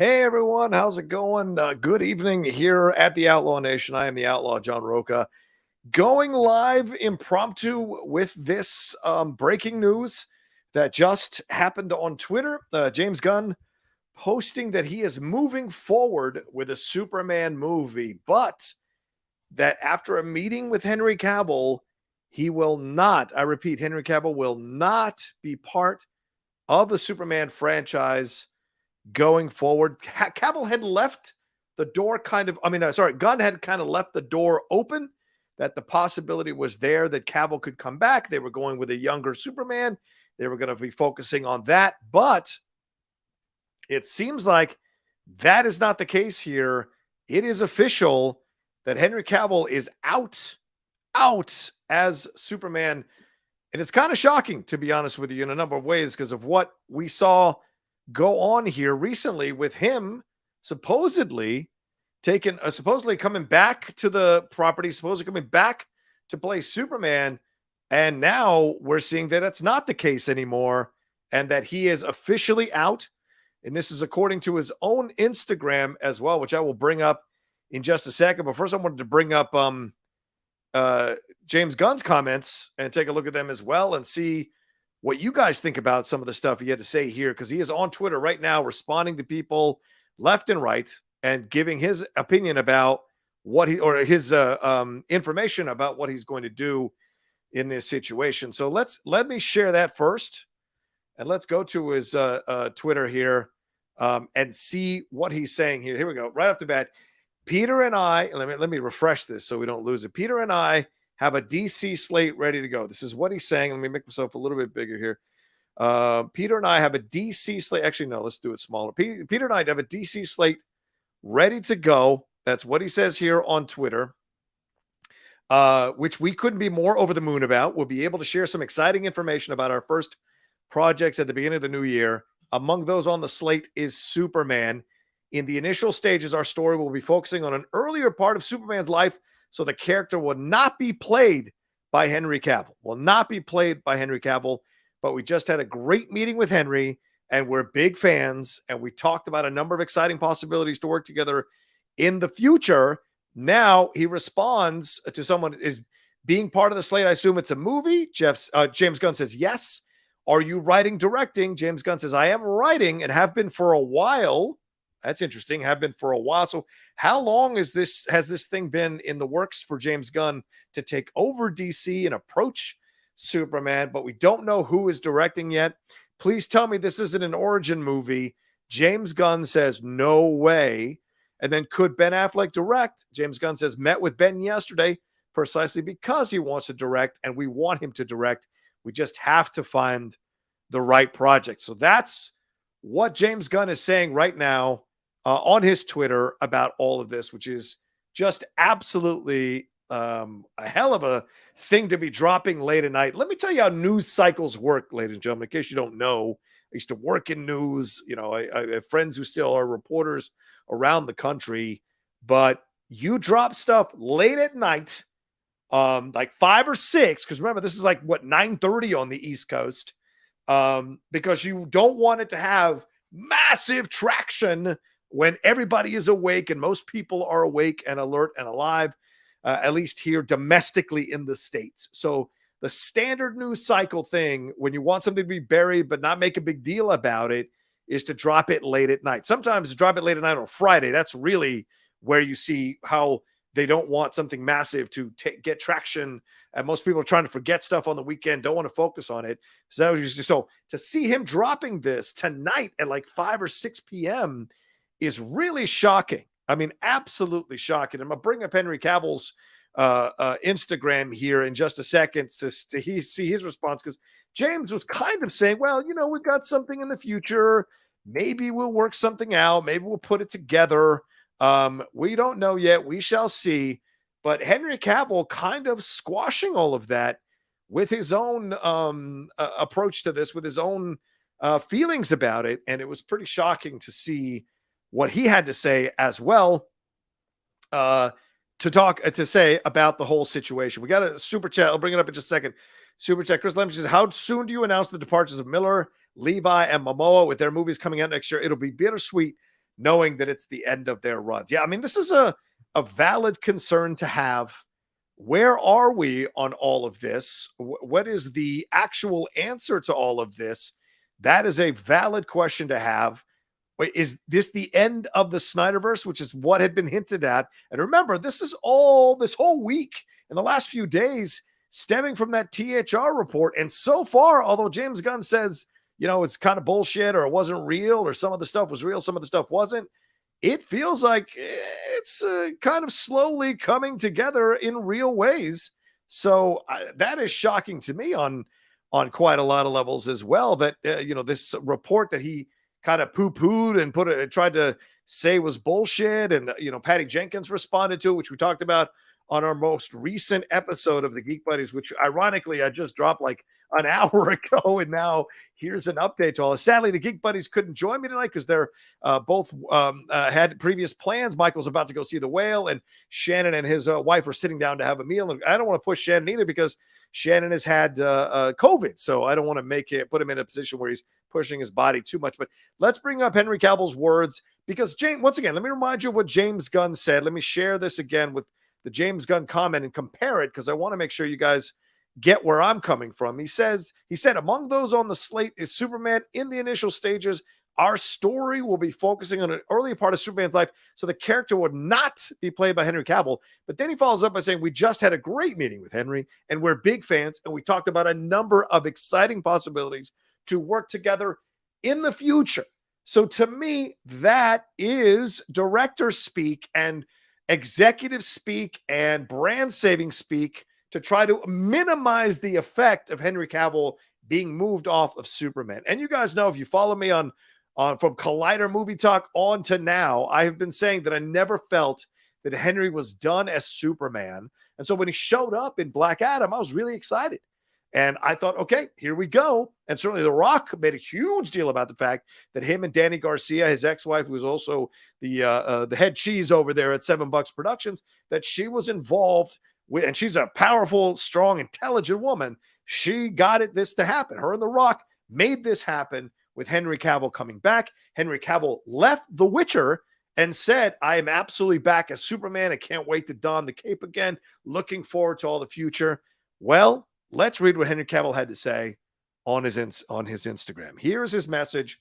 Hey everyone, how's it going? Good evening here at the Outlaw Nation. I am the Outlaw John Rocha, going live impromptu with this breaking news that just happened on Twitter. James Gunn posting that he is moving forward with a Superman movie, but that after a meeting with Henry Cavill, he will not, I repeat, Henry Cavill will not be part of the Superman franchise going forward. Cavill had left the door Gunn had kind of left the door open that the possibility was there that Cavill could come back. They were going with a younger Superman. They were going to be focusing on that, but it seems like that is not the case here. It is official that Henry Cavill is out as Superman. And it's kind of shocking, to be honest with you, in a number of ways, because of what we saw go on here recently with him supposedly supposedly coming back to the property, supposedly coming back to play Superman. And now we're seeing that that's not the case anymore and that he is officially out. And this is according to his own Instagram as well, which I will bring up in just a second. But first I wanted to bring up James Gunn's comments and take a look at them as well and see what you guys think about some of the stuff he had to say here, because he is on Twitter right now responding to people left and right and giving his opinion about what his information about what he's going to do in this situation. So let me share that first, and let's go to his Twitter here and see what he's saying here. Here we go. Right off the bat, Peter and I, let me refresh this so we don't lose it. Peter and I have a DC slate ready to go. This is what he's saying. Let me make myself a little bit bigger here. Peter and I have a DC slate. Actually, no, let's do it smaller. Peter and I have a DC slate ready to go. That's what he says here on Twitter, which we couldn't be more over the moon about. We'll be able to share some exciting information about our first projects at the beginning of the new year. Among those on the slate is Superman. In the initial stages, our story will be focusing on an earlier part of Superman's life, so the character will not be played by Henry Cavill. But we just had a great meeting with Henry, and we're big fans, and we talked about a number of exciting possibilities to work together in the future. Now he responds to someone is being part of the slate. I assume it's a movie. James Gunn says, yes. Are you writing, directing? James Gunn says, I am writing and have been for a while. That's interesting. Have been for a while. So how long has this thing been in the works for James Gunn to take over DC and approach Superman? But we don't know who is directing yet. Please tell me this isn't an origin movie. James Gunn says, no way. And then could Ben Affleck direct? James Gunn says, met with Ben yesterday precisely because he wants to direct and we want him to direct. We just have to find the right project. So that's what James Gunn is saying right now on his Twitter about all of this, which is just absolutely a hell of a thing to be dropping late at night. Let me tell you how news cycles work, ladies and gentlemen, in case you don't know. I used to work in news. You know, I have friends who still are reporters around the country, but you drop stuff late at night, like 5 or 6, because remember, this is like, 9:30 on the East Coast, because you don't want it to have massive traction when everybody is awake and most people are awake and alert and alive, at least here domestically in the States. So the standard news cycle thing, when you want something to be buried but not make a big deal about it, is to drop it late at night. Sometimes to drop it late at night on Friday, that's really where you see how they don't want something massive to get traction. And most people are trying to forget stuff on the weekend, don't want to focus on it. So to see him dropping this tonight at like 5 or 6 p.m. is really shocking. I mean, absolutely shocking. I'm going to bring up Henry Cavill's Instagram here in just a second to see his response, because James was kind of saying, well, you know, we've got something in the future. Maybe we'll work something out. Maybe we'll put it together. We don't know yet. We shall see. But Henry Cavill kind of squashing all of that with his own approach to this, with his own feelings about it. And it was pretty shocking to see what he had to say as well, to say about the whole situation. We got a super chat. I'll bring it up in just a second. Super chat. Chris Lemon says, how soon do you announce the departures of Miller, Levi, and Momoa with their movies coming out next year? It'll be bittersweet knowing that it's the end of their runs. Yeah, I mean, this is a valid concern to have. Where are we on all of this? What is the actual answer to all of this? That is a valid question to have. Wait, is this the end of the SnyderVerse, which is what had been hinted at? And remember, this is all this whole week in the last few days stemming from that THR report. And so far, although James Gunn says, you know, it's kind of bullshit or it wasn't real or some of the stuff was real, some of the stuff wasn't, it feels like it's kind of slowly coming together in real ways. So that is shocking to me on quite a lot of levels as well, that, you know, this report that he kind of poo-pooed and tried to say was bullshit. And, you know, Patty Jenkins responded to it, which we talked about on our most recent episode of the Geek Buddies, which ironically I just dropped like an hour ago. And now here's an update to all this. Sadly, the Geek Buddies couldn't join me tonight because they're both had previous plans. Michael's about to go see The Whale, and Shannon and his wife are sitting down to have a meal. And I don't want to push Shannon either because Shannon has had COVID. So I don't want to put him in a position where he's pushing his body too much. But let's bring up Henry Cavill's words, because James, once again, let me remind you of what James Gunn said. Let me share this again with the James Gunn comment and compare it, because I want to make sure you guys get where I'm coming from. He said, among those on the slate is Superman in the initial stages. Our story will be focusing on an early part of Superman's life, so the character would not be played by Henry Cavill. But then he follows up by saying, we just had a great meeting with Henry, and we're big fans, and we talked about a number of exciting possibilities to work together in the future. So to me, that is director speak and executive speak and brand saving speak to try to minimize the effect of Henry Cavill being moved off of Superman. And you guys know, if you follow me on from Collider Movie Talk on to now, I have been saying that I never felt that Henry was done as Superman. And so when he showed up in Black Adam, I was really excited. And I thought, okay, here we go. And certainly The Rock made a huge deal about the fact that him and Danny Garcia, his ex-wife, who was also the head cheese over there at $7 Productions, that she was involved with, and she's a powerful, strong, intelligent woman. She got this to happen. Her and The Rock made this happen with Henry Cavill coming back. Henry Cavill left The Witcher and said, I am absolutely back as Superman. I can't wait to don the cape again. Looking forward to all the future. Well, let's read what Henry Cavill had to say on his Instagram. Here's his message.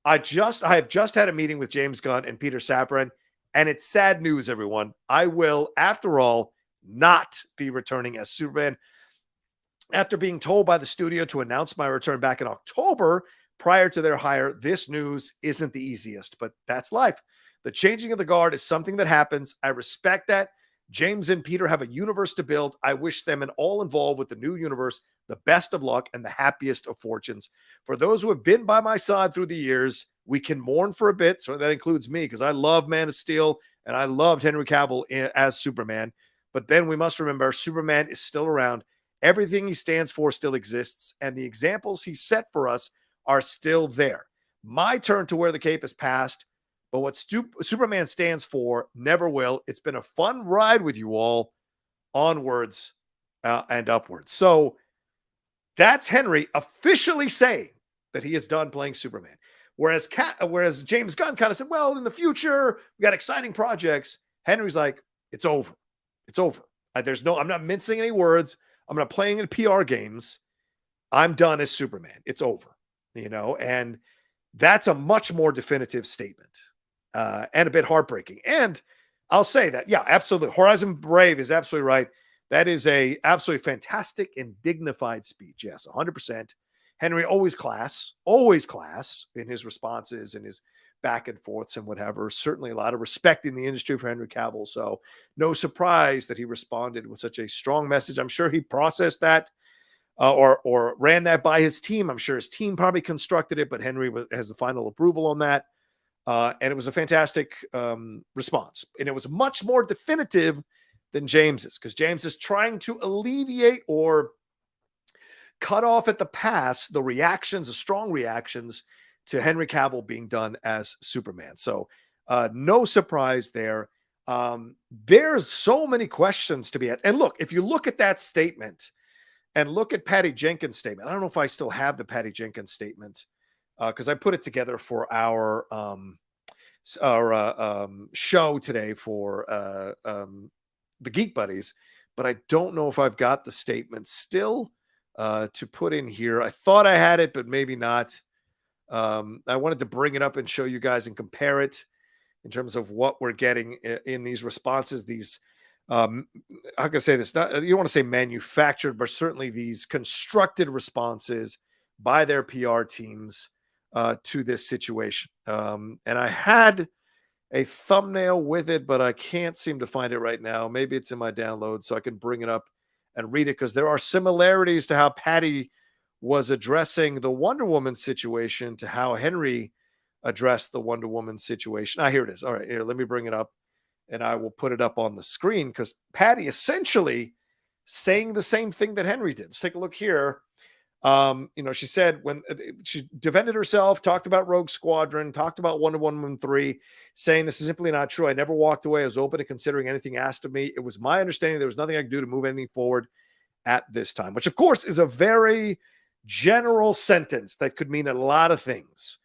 I have just had a meeting with James Gunn and Peter Safran, and it's sad news, everyone. I will, after all, not be returning as Superman. After being told by the studio to announce my return back in October prior to their hire, this news isn't the easiest, but that's life. The changing of the guard is something that happens. I respect that. James and Peter have a universe to build. I wish them and all involved with the new universe the best of luck and the happiest of fortunes. For those who have been by my side through the years, we can mourn for a bit. So that includes me, because I love Man of Steel and I loved Henry Cavill as Superman. But then we must remember Superman is still around. Everything he stands for still exists, and the examples he set for us are still there. My turn to wear the cape is past, but what Superman stands for never will. It's been a fun ride with you all, onwards and upwards. So that's Henry officially saying that he is done playing Superman. Whereas James Gunn kind of said, well, in the future, we got exciting projects. Henry's like, it's over. It's over. I'm not mincing any words. I'm not playing in PR games. I'm done as Superman. It's over, and that's a much more definitive statement and a bit heartbreaking. And I'll say that, yeah, absolutely. Horizon Brave is absolutely right. That is a absolutely fantastic and dignified speech. Yes, 100%. Henry, always class in his responses and his back and forths and whatever. Certainly a lot of respect in the industry for Henry Cavill. So no surprise that he responded with such a strong message. I'm sure he processed that or ran that by his team. I'm sure his team probably constructed it, but Henry has the final approval on that. And it was a fantastic response. And it was much more definitive than James's, because James is trying to alleviate or cut off at the pass the strong reactions to Henry Cavill being done as Superman. So no surprise there. There's so many questions to be asked. And look, if you look at that statement and look at Patty Jenkins' statement, I don't know if I still have the Patty Jenkins statement because I put it together for our show today for the Geek Buddies, but I don't know if I've got the statement still to put in here. I thought I had it, but maybe not. I wanted to bring it up and show you guys and compare it in terms of what we're getting in these responses. These, how can I say this? Not, you don't want to say manufactured, but certainly these constructed responses by their PR teams to this situation. And I had a thumbnail with it, but I can't seem to find it right now. Maybe it's in my download, so I can bring it up and read it, because there are similarities to how Patty was addressing the Wonder Woman situation to how Henry addressed the Wonder Woman situation. Here it is. All right, here, let me bring it up, and I will put it up on the screen, because Patty essentially saying the same thing that Henry did. Let's take a look here. She said when she defended herself, talked about Rogue Squadron, talked about Wonder Woman 3, saying this is simply not true. I never walked away. I was open to considering anything asked of me. It was my understanding there was nothing I could do to move anything forward at this time, which of course is a very general sentence that could mean a lot of things.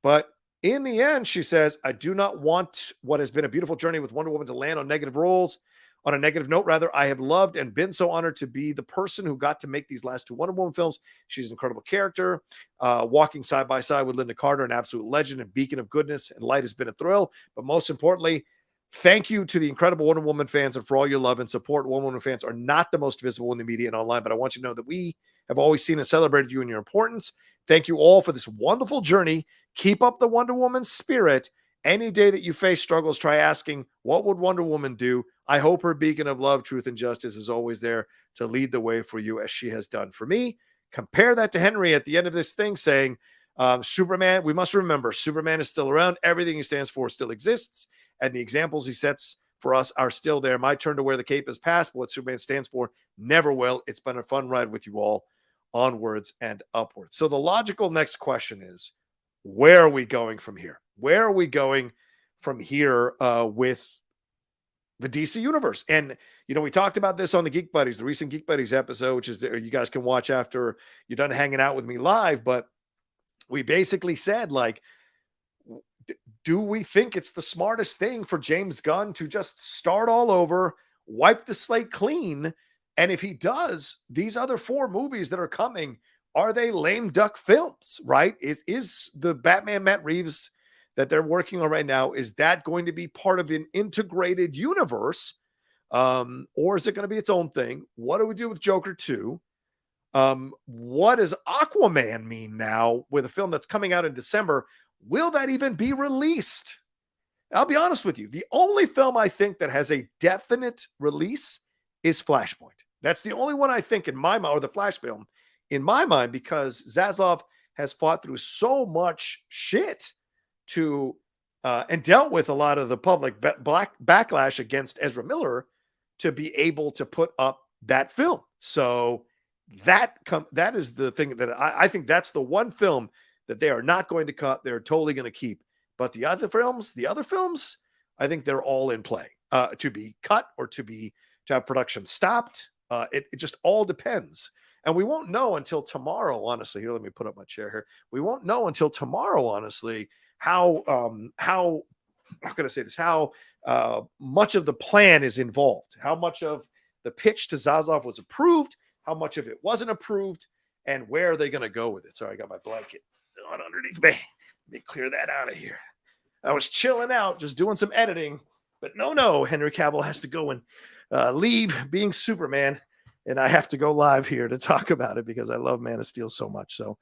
But in the end, she says, I do not want what has been a beautiful journey with Wonder Woman to land on negative roles. On a negative note, rather, I have loved and been so honored to be the person who got to make these last 2 Wonder Woman films. She's an incredible character. Walking side by side with Linda Carter, an absolute legend and beacon of goodness and light, has been a thrill. But most importantly, thank you to the incredible Wonder Woman fans and for all your love and support. Wonder Woman fans are not the most visible in the media and online, but I want you to know that we have always seen and celebrated you and your importance. Thank you all for this wonderful journey. Keep up the Wonder Woman spirit. Any day that you face struggles, try asking, what would Wonder Woman do? I hope her beacon of love, truth, and justice is always there to lead the way for you, as she has done for me. Compare that to Henry at the end of this thing saying, Superman, we must remember, Superman is still around. Everything he stands for still exists, and the examples he sets for us are still there. My turn to wear the cape is past, but what Superman stands for never will. It's been a fun ride with you all. Onwards and upwards. So the logical next question is, where are we going from here? Where are we going from here with the DC universe? And, we talked about this on the Geek Buddies, the recent Geek Buddies episode, which is there. You guys can watch after you're done hanging out with me live. But we basically said, like, do we think it's the smartest thing for James Gunn to just start all over, wipe the slate clean? And if he does, these other 4 movies that are coming, are they lame duck films, right? Is the Batman Matt Reeves that they're working on right now, is that going to be part of an integrated universe? Or is it going to be its own thing? What do we do with Joker 2? What does Aquaman mean now with a film that's coming out in December? Will that even be released? I'll be honest with you. The only film I think that has a definite release is Flashpoint. That's the only one I think in my mind, or the Flash film in my mind, because Zaslav has fought through so much shit to and dealt with a lot of the public backlash against Ezra Miller to be able to put up that film. So that is the thing that I think that's the one film that they are not going to cut. They're totally going to keep. But the other films, I think they're all in play to be cut or to have production stopped. It just all depends. And we won't know until tomorrow, honestly. Here, let me put up my chair here. We won't know until tomorrow, honestly, how can I say this? How much of the plan is involved, how much of the pitch to Zaslav was approved, how much of it wasn't approved, and where are they going to go with it? Sorry, I got my blanket on underneath me. Let me clear that out of here. I was chilling out, just doing some editing, but no, Henry Cavill has to go and leave being Superman, and I have to go live here to talk about it because I love Man of Steel so much. So,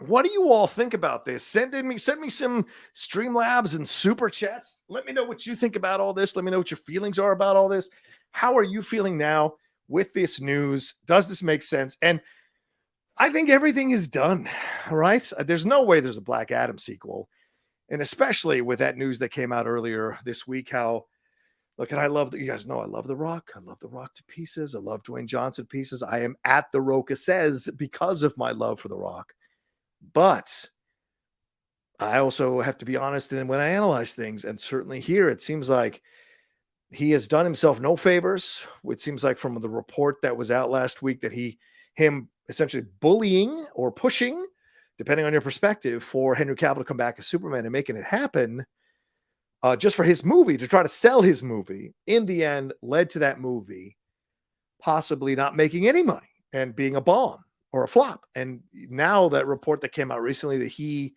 what do you all think about this? Send me some Streamlabs and super chats. Let me know what you think about all this. Let me know what your feelings are about all this. How are you feeling now with this news? Does this make sense? And I think everything is done, right? There's no way there's a Black Adam sequel. And especially with that news that came out earlier this week, look, and you guys know I love The Rock. I love The Rock to pieces. I love Dwayne Johnson to pieces. I am at The Roca Says because of my love for The Rock. But I also have to be honest when I analyze things. And certainly here, it seems like he has done himself no favors. It seems like from the report that was out last week that him essentially bullying or pushing depending on your perspective, for Henry Cavill to come back as Superman and making it happen, just for his movie, to try to sell his movie, in the end led to that movie possibly not making any money and being a bomb or a flop. And now that report that came out recently that he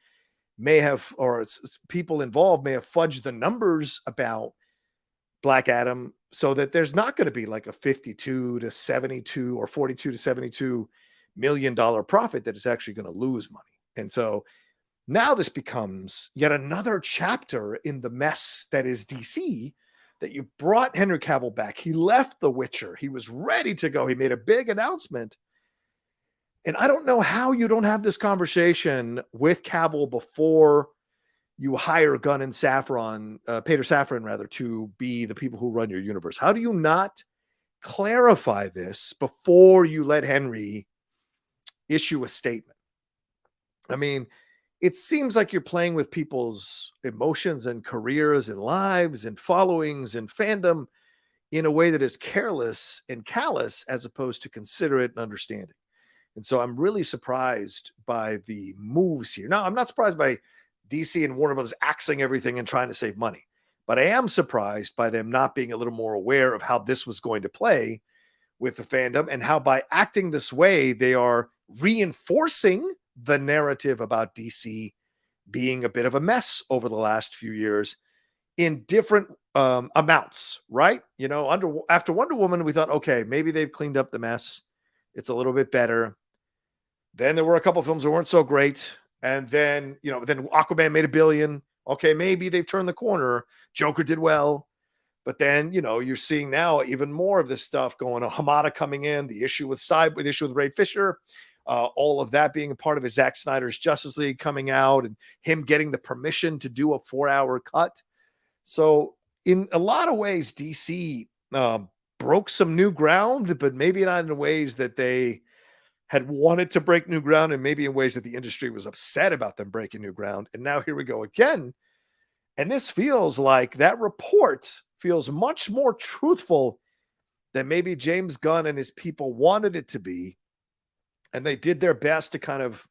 may have, or people involved may have fudged the numbers about Black Adam so that there's not going to be like a 52 to 72 or 42 to 72 million dollar profit, that is actually going to lose money. And so now this becomes yet another chapter in the mess that is DC, that you brought Henry Cavill back. He left The Witcher. He was ready to go. He made a big announcement. And I don't know how you don't have this conversation with Cavill before you hire Gunn and Saffron, Peter Safran rather, to be the people who run your universe. How do you not clarify this before you let Henry issue a statement? I mean, it seems like you're playing with people's emotions and careers and lives and followings and fandom in a way that is careless and callous as opposed to considerate and understanding. And so I'm really surprised by the moves here. Now, I'm not surprised by DC and Warner Brothers axing everything and trying to save money, but I am surprised by them not being a little more aware of how this was going to play with the fandom, and how by acting this way, they are reinforcing the narrative about DC being a bit of a mess over the last few years in different amounts, right? You know, after Wonder Woman, we thought, okay, maybe they've cleaned up the mess. It's a little bit better. Then there were a couple of films that weren't so great. And then, you know, then Aquaman made $1 billion. Okay, maybe they've turned the corner. Joker did well. But then, you know, you're seeing now even more of this stuff going on. Hamada coming in, the issue with Ray Fisher, all of that being a part of his Zack Snyder's Justice League coming out, and him getting the permission to do a 4-hour cut. So in a lot of ways, DC broke some new ground, but maybe not in ways that they had wanted to break new ground, and maybe in ways that the industry was upset about them breaking new ground. And now here we go again. And this feels like that report feels much more truthful than maybe James Gunn and his people wanted it to be. And they did their best to kind of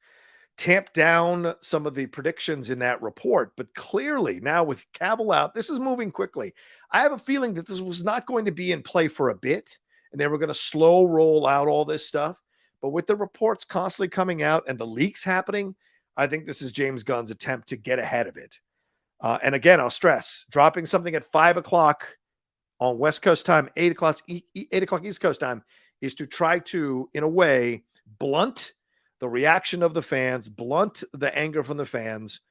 tamp down some of the predictions in that report. But clearly now with Cavill out, this is moving quickly. I have a feeling that this was not going to be in play for a bit, and they were going to slow roll out all this stuff. But with the reports constantly coming out and the leaks happening, I think this is James Gunn's attempt to get ahead of it. And again, I'll stress, dropping something at 5 o'clock on West Coast time, 8 o'clock East Coast time, is to try to, in a way, blunt the reaction of the fans, blunt the anger from the fans,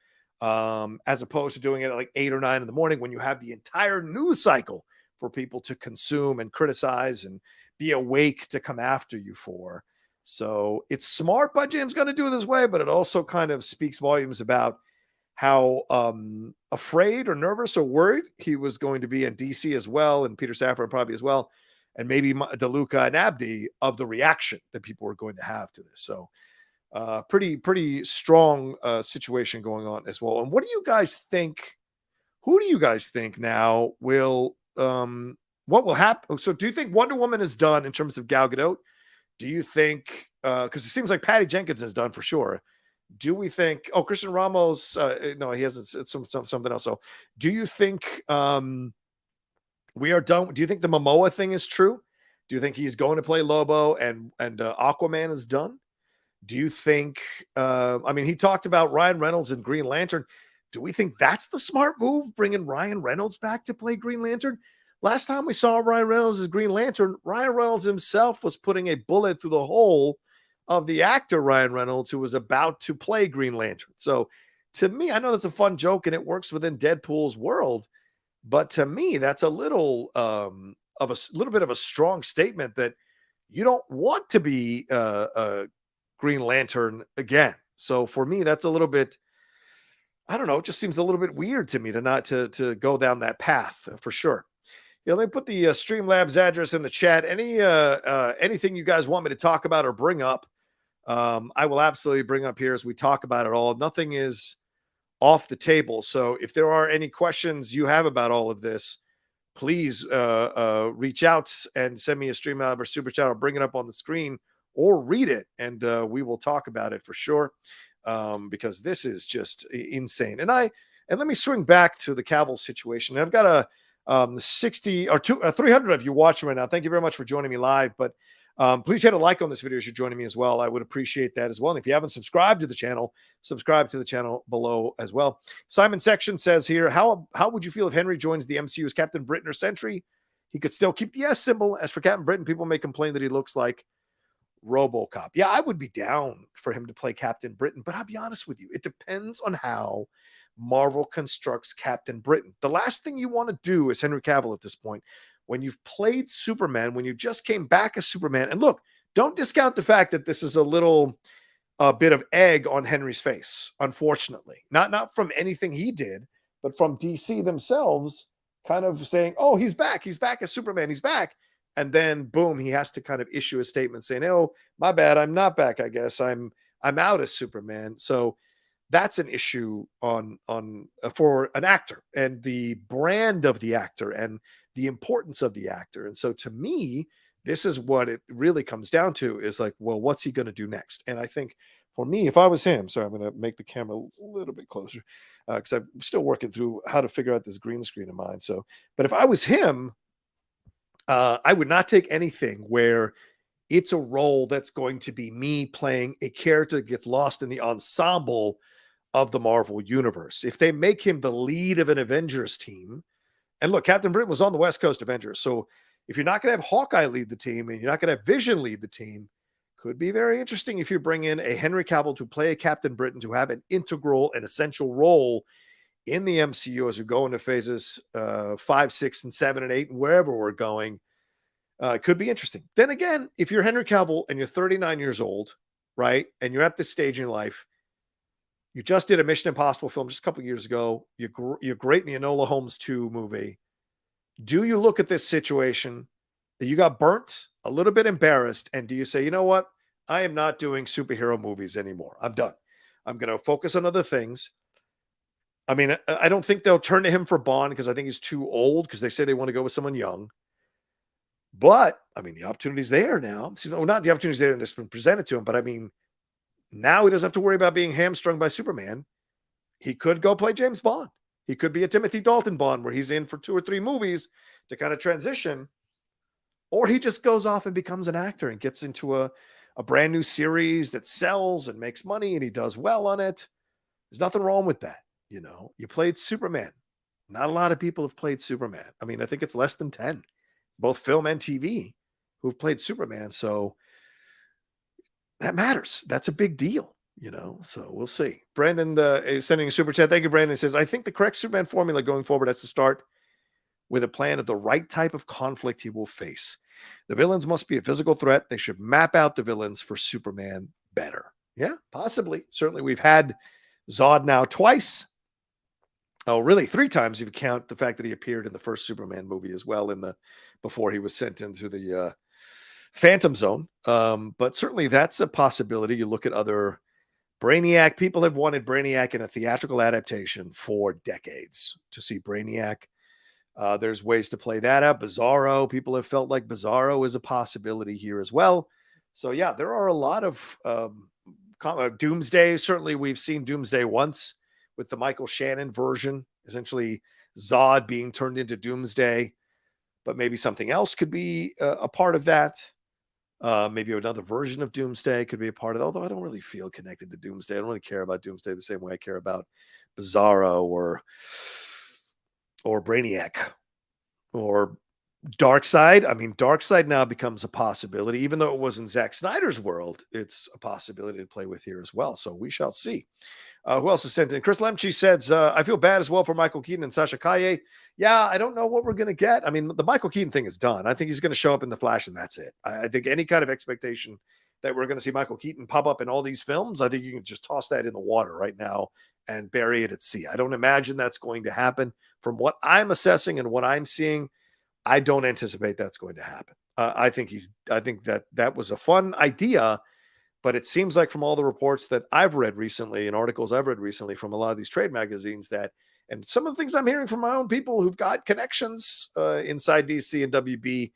as opposed to doing it at like 8 or 9 in the morning when you have the entire news cycle for people to consume and criticize and be awake to come after you for. So it's smart by James Gunn to do it this way, but it also kind of speaks volumes about how afraid or nervous or worried he was going to be in DC as well, and Peter Safran probably as well, and maybe DeLuca and Abdi, of the reaction that people were going to have to this. So pretty strong situation going on as well. And what do you guys think? Who do you guys think now will what will happen? So do you think Wonder Woman is done in terms of Gal Gadot? Do you think, because it seems like Patty Jenkins is done for sure. Do we think, Christian Ramos, no, he hasn't, it's something else. So do you think we are done? Do you think the Momoa thing is true? Do you think he's going to play Lobo and Aquaman is done? Do you think, I mean, he talked about Ryan Reynolds and Green Lantern. Do we think that's the smart move, bringing Ryan Reynolds back to play Green Lantern? Last time we saw Ryan Reynolds as Green Lantern, Ryan Reynolds himself was putting a bullet through the hole of the actor Ryan Reynolds, who was about to play Green Lantern. So to me, I know that's a fun joke and it works within Deadpool's world, but to me, that's a little little bit of a strong statement that you don't want to be Green Lantern again. So for me, that's a little bit, I don't know, it just seems a little bit weird to me to not to go down that path for sure. You know, they put the Streamlabs address in the chat. Anything you guys want me to talk about or bring up, I will absolutely bring up here as we talk about it all. Nothing is off the table. So if there are any questions you have about all of this, please reach out and send me a Streamlab or Super Chat. I'll bring it up on the screen or read it, and we will talk about it for sure. because this is just insane. And let me swing back to the Cavill situation. I've got a 60 or 300 of you watching right now. Thank you very much for joining me live. But please hit a like on this video as you're joining me as well. I would appreciate that as well. And if you haven't subscribed to the channel, subscribe to the channel below as well. Simon Section says here, how would you feel if Henry joins the MCU as Captain Britain or Sentry? He could still keep the S symbol. As for Captain Britain, people may complain that he looks like RoboCop. Yeah, I would be down for him to play Captain Britain, but I'll be honest with you. It depends on how Marvel constructs Captain Britain. The last thing you want to do is Henry Cavill at this point, when you've played Superman, when you just came back as Superman. And look, don't discount the fact that this is a bit of egg on Henry's face, unfortunately. Not from anything he did, but from DC themselves kind of saying, oh, he's back as Superman, he's back. And then boom, he has to kind of issue a statement saying, oh, my bad, I'm not back, I guess. I'm out as Superman. So that's an issue for an actor and the brand of the actor and the importance of the actor. And so to me, this is what it really comes down to, is like, well, what's he going to do next? And I think for me, if I was him, sorry, I'm going to make the camera a little bit closer because I'm still working through how to figure out this green screen of mine. So, but if I was him, I would not take anything where it's a role that's going to be me playing a character that gets lost in the ensemble of the Marvel universe. If they make him the lead of an Avengers team, and look, Captain Britain was on the West Coast Avengers. So if you're not going to have Hawkeye lead the team and you're not going to have Vision lead the team, could be very interesting if you bring in a Henry Cavill to play a Captain Britain, to have an integral and essential role in the MCU as we go into phases 5, 6, and 7, and 8, and wherever we're going. It could be interesting. Then again, if you're Henry Cavill and you're 39 years old, right, and you're at this stage in your life, you just did a Mission Impossible film just a couple of years ago. You're great in the Enola Holmes 2 movie. Do you look at this situation that you got burnt, a little bit embarrassed, and do you say, you know what? I am not doing superhero movies anymore. I'm done. I'm going to focus on other things. I mean, I don't think they'll turn to him for Bond because I think he's too old, because they say they want to go with someone young. But, I mean, the opportunity's there now. So, not the opportunity's there and that's been presented to him, but I mean, now he doesn't have to worry about being hamstrung by Superman. He could go play James Bond. He could be a Timothy Dalton Bond where he's in for 2 or 3 movies to kind of transition. Or he just goes off and becomes an actor and gets into a brand new series that sells and makes money and he does well on it. There's nothing wrong with that. You know, you played Superman. Not a lot of people have played Superman. I mean, I think it's less than 10, both film and TV, who've played Superman. So that matters. That's a big deal, you know, so we'll see. Brandon is sending a super chat. Thank you, Brandon. He says, I think the correct Superman formula going forward has to start with a plan of the right type of conflict he will face. The villains must be a physical threat. They should map out the villains for Superman better. Yeah, possibly. Certainly we've had Zod now twice. Oh, really 3 times if you count the fact that he appeared in the first Superman movie as well before he was sent into the Phantom Zone. But certainly that's a possibility. You look at other Brainiac. People have wanted Brainiac in a theatrical adaptation for decades to see Brainiac. There's ways to play that out. Bizarro. People have felt like Bizarro is a possibility here as well. So yeah, there are a lot of Doomsday. Certainly we've seen Doomsday once with the Michael Shannon version, essentially Zod being turned into Doomsday, but maybe something else could be a part of that. Maybe another version of Doomsday could be a part of it, although I don't really feel connected to Doomsday. I don't really care about Doomsday the same way I care about Bizarro or Brainiac or Darkseid. I mean, Darkseid now becomes a possibility. Even though it was in Zack Snyder's world, it's a possibility to play with here as well. So we shall see. Who else is sent in? Chris Lemche says, I feel bad as well for Michael Keaton and Sasha Calle. Yeah, I don't know what we're going to get. I mean, the Michael Keaton thing is done. I think he's going to show up in The Flash and that's it. I think any kind of expectation that we're going to see Michael Keaton pop up in all these films, I think you can just toss that in the water right now and bury it at sea. I don't imagine that's going to happen. From what I'm assessing and what I'm seeing, I don't anticipate that's going to happen. I think that was a fun idea, but it seems like from all the reports that I've read recently and articles I've read recently from a lot of these trade magazines and some of the things I'm hearing from my own people who've got connections inside DC and WB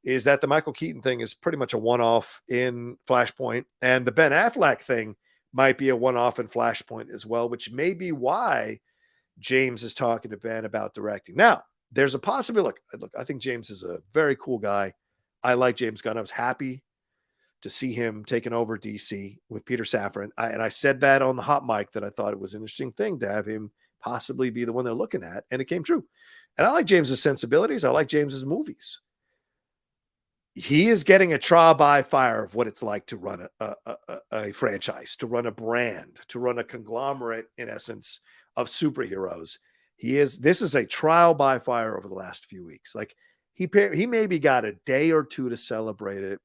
is that the Michael Keaton thing is pretty much a one-off in Flashpoint, and the Ben Affleck thing might be a one-off in Flashpoint as well, which may be why James is talking to Ben about directing. Now, there's a possibility. Look, I think James is a very cool guy. I like James Gunn. I was happy to see him taking over DC with Peter Safran. And I said that on the hot mic that I thought it was an interesting thing to have him possibly be the one they're looking at. And it came true. And I like James's sensibilities. I like James's movies. He is getting a trial by fire of what it's like to run a franchise, to run a brand, to run a conglomerate, in essence, of superheroes. This is a trial by fire over the last few weeks. Like he maybe got a day or two to celebrate it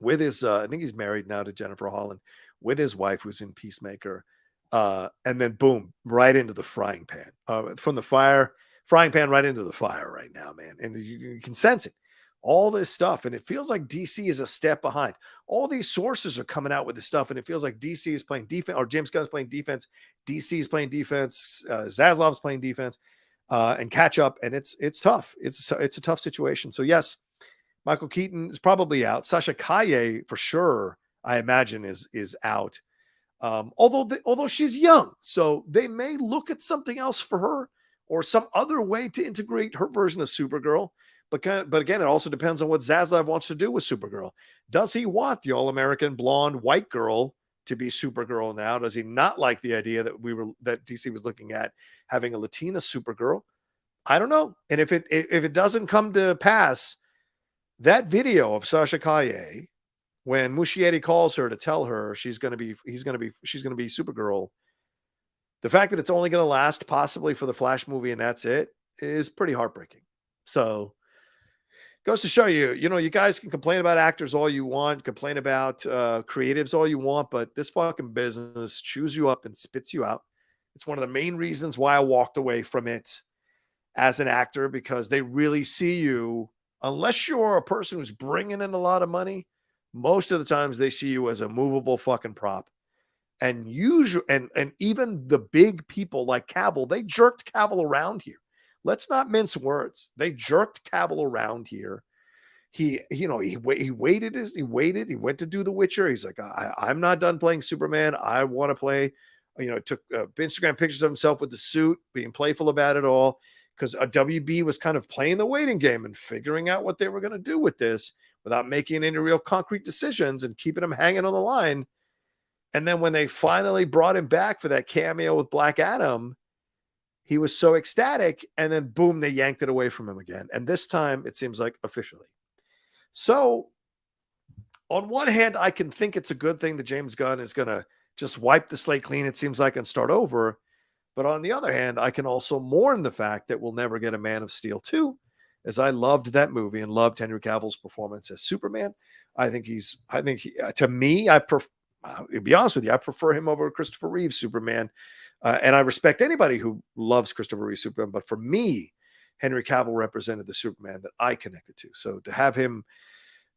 with his, I think he's married now to Jennifer Holland, with his wife who's in Peacemaker. And then boom, right into the frying pan, from the frying pan right into the fire right now, man. And you can sense it, all this stuff. And it feels like DC is a step behind. All these sources are coming out with this stuff. And it feels like DC is playing defense, or James Gunn's playing defense. DC is playing defense. Zaslav's playing defense, and catch up. And it's tough. It's a tough situation. So yes, Michael Keaton is probably out. Sasha Calle, for sure, I imagine is out. Although she's young, so they may look at something else for her or some other way to integrate her version of Supergirl. But again, it also depends on what Zaslav wants to do with Supergirl. Does he want the all-American blonde white girl to be Supergirl now? Does he not like the idea that DC was looking at having a Latina Supergirl? I don't know. And if it doesn't come to pass, that video of Sasha Calle, when Muschietti calls her to tell her she's going to be Supergirl, the fact that it's only going to last possibly for the Flash movie and that's it is pretty heartbreaking. So goes to show you, you guys can complain about actors all you want, complain about creatives all you want, but this fucking business chews you up and spits you out. It's one of the main reasons why I walked away from it as an actor, because they really see you, unless you're a person who's bringing in a lot of money, most of the times they see you as a movable fucking prop. And usually, and even the big people like Cavill, they jerked Cavill around here. Let's not mince words. They jerked Cavill around here. He waited. He went to do The Witcher. He's like, I'm not done playing Superman. I want to play. Took Instagram pictures of himself with the suit, being playful about it all, because WB was kind of playing the waiting game and figuring out what they were going to do with this without making any real concrete decisions and keeping him hanging on the line. And then when they finally brought him back for that cameo with Black Adam, he was so ecstatic, and then boom, they yanked it away from him again. And this time it seems like officially. So on one hand, I can think it's a good thing that James Gunn is going to just wipe the slate clean, it seems like, and start over. But on the other hand, I can also mourn the fact that we'll never get a Man of Steel 2, as I loved that movie and loved Henry Cavill's performance as Superman. To me, to be honest with you, I prefer him over Christopher Reeve's Superman. And I respect anybody who loves Christopher Reeve Superman. But for me, Henry Cavill represented the Superman that I connected to. So to have him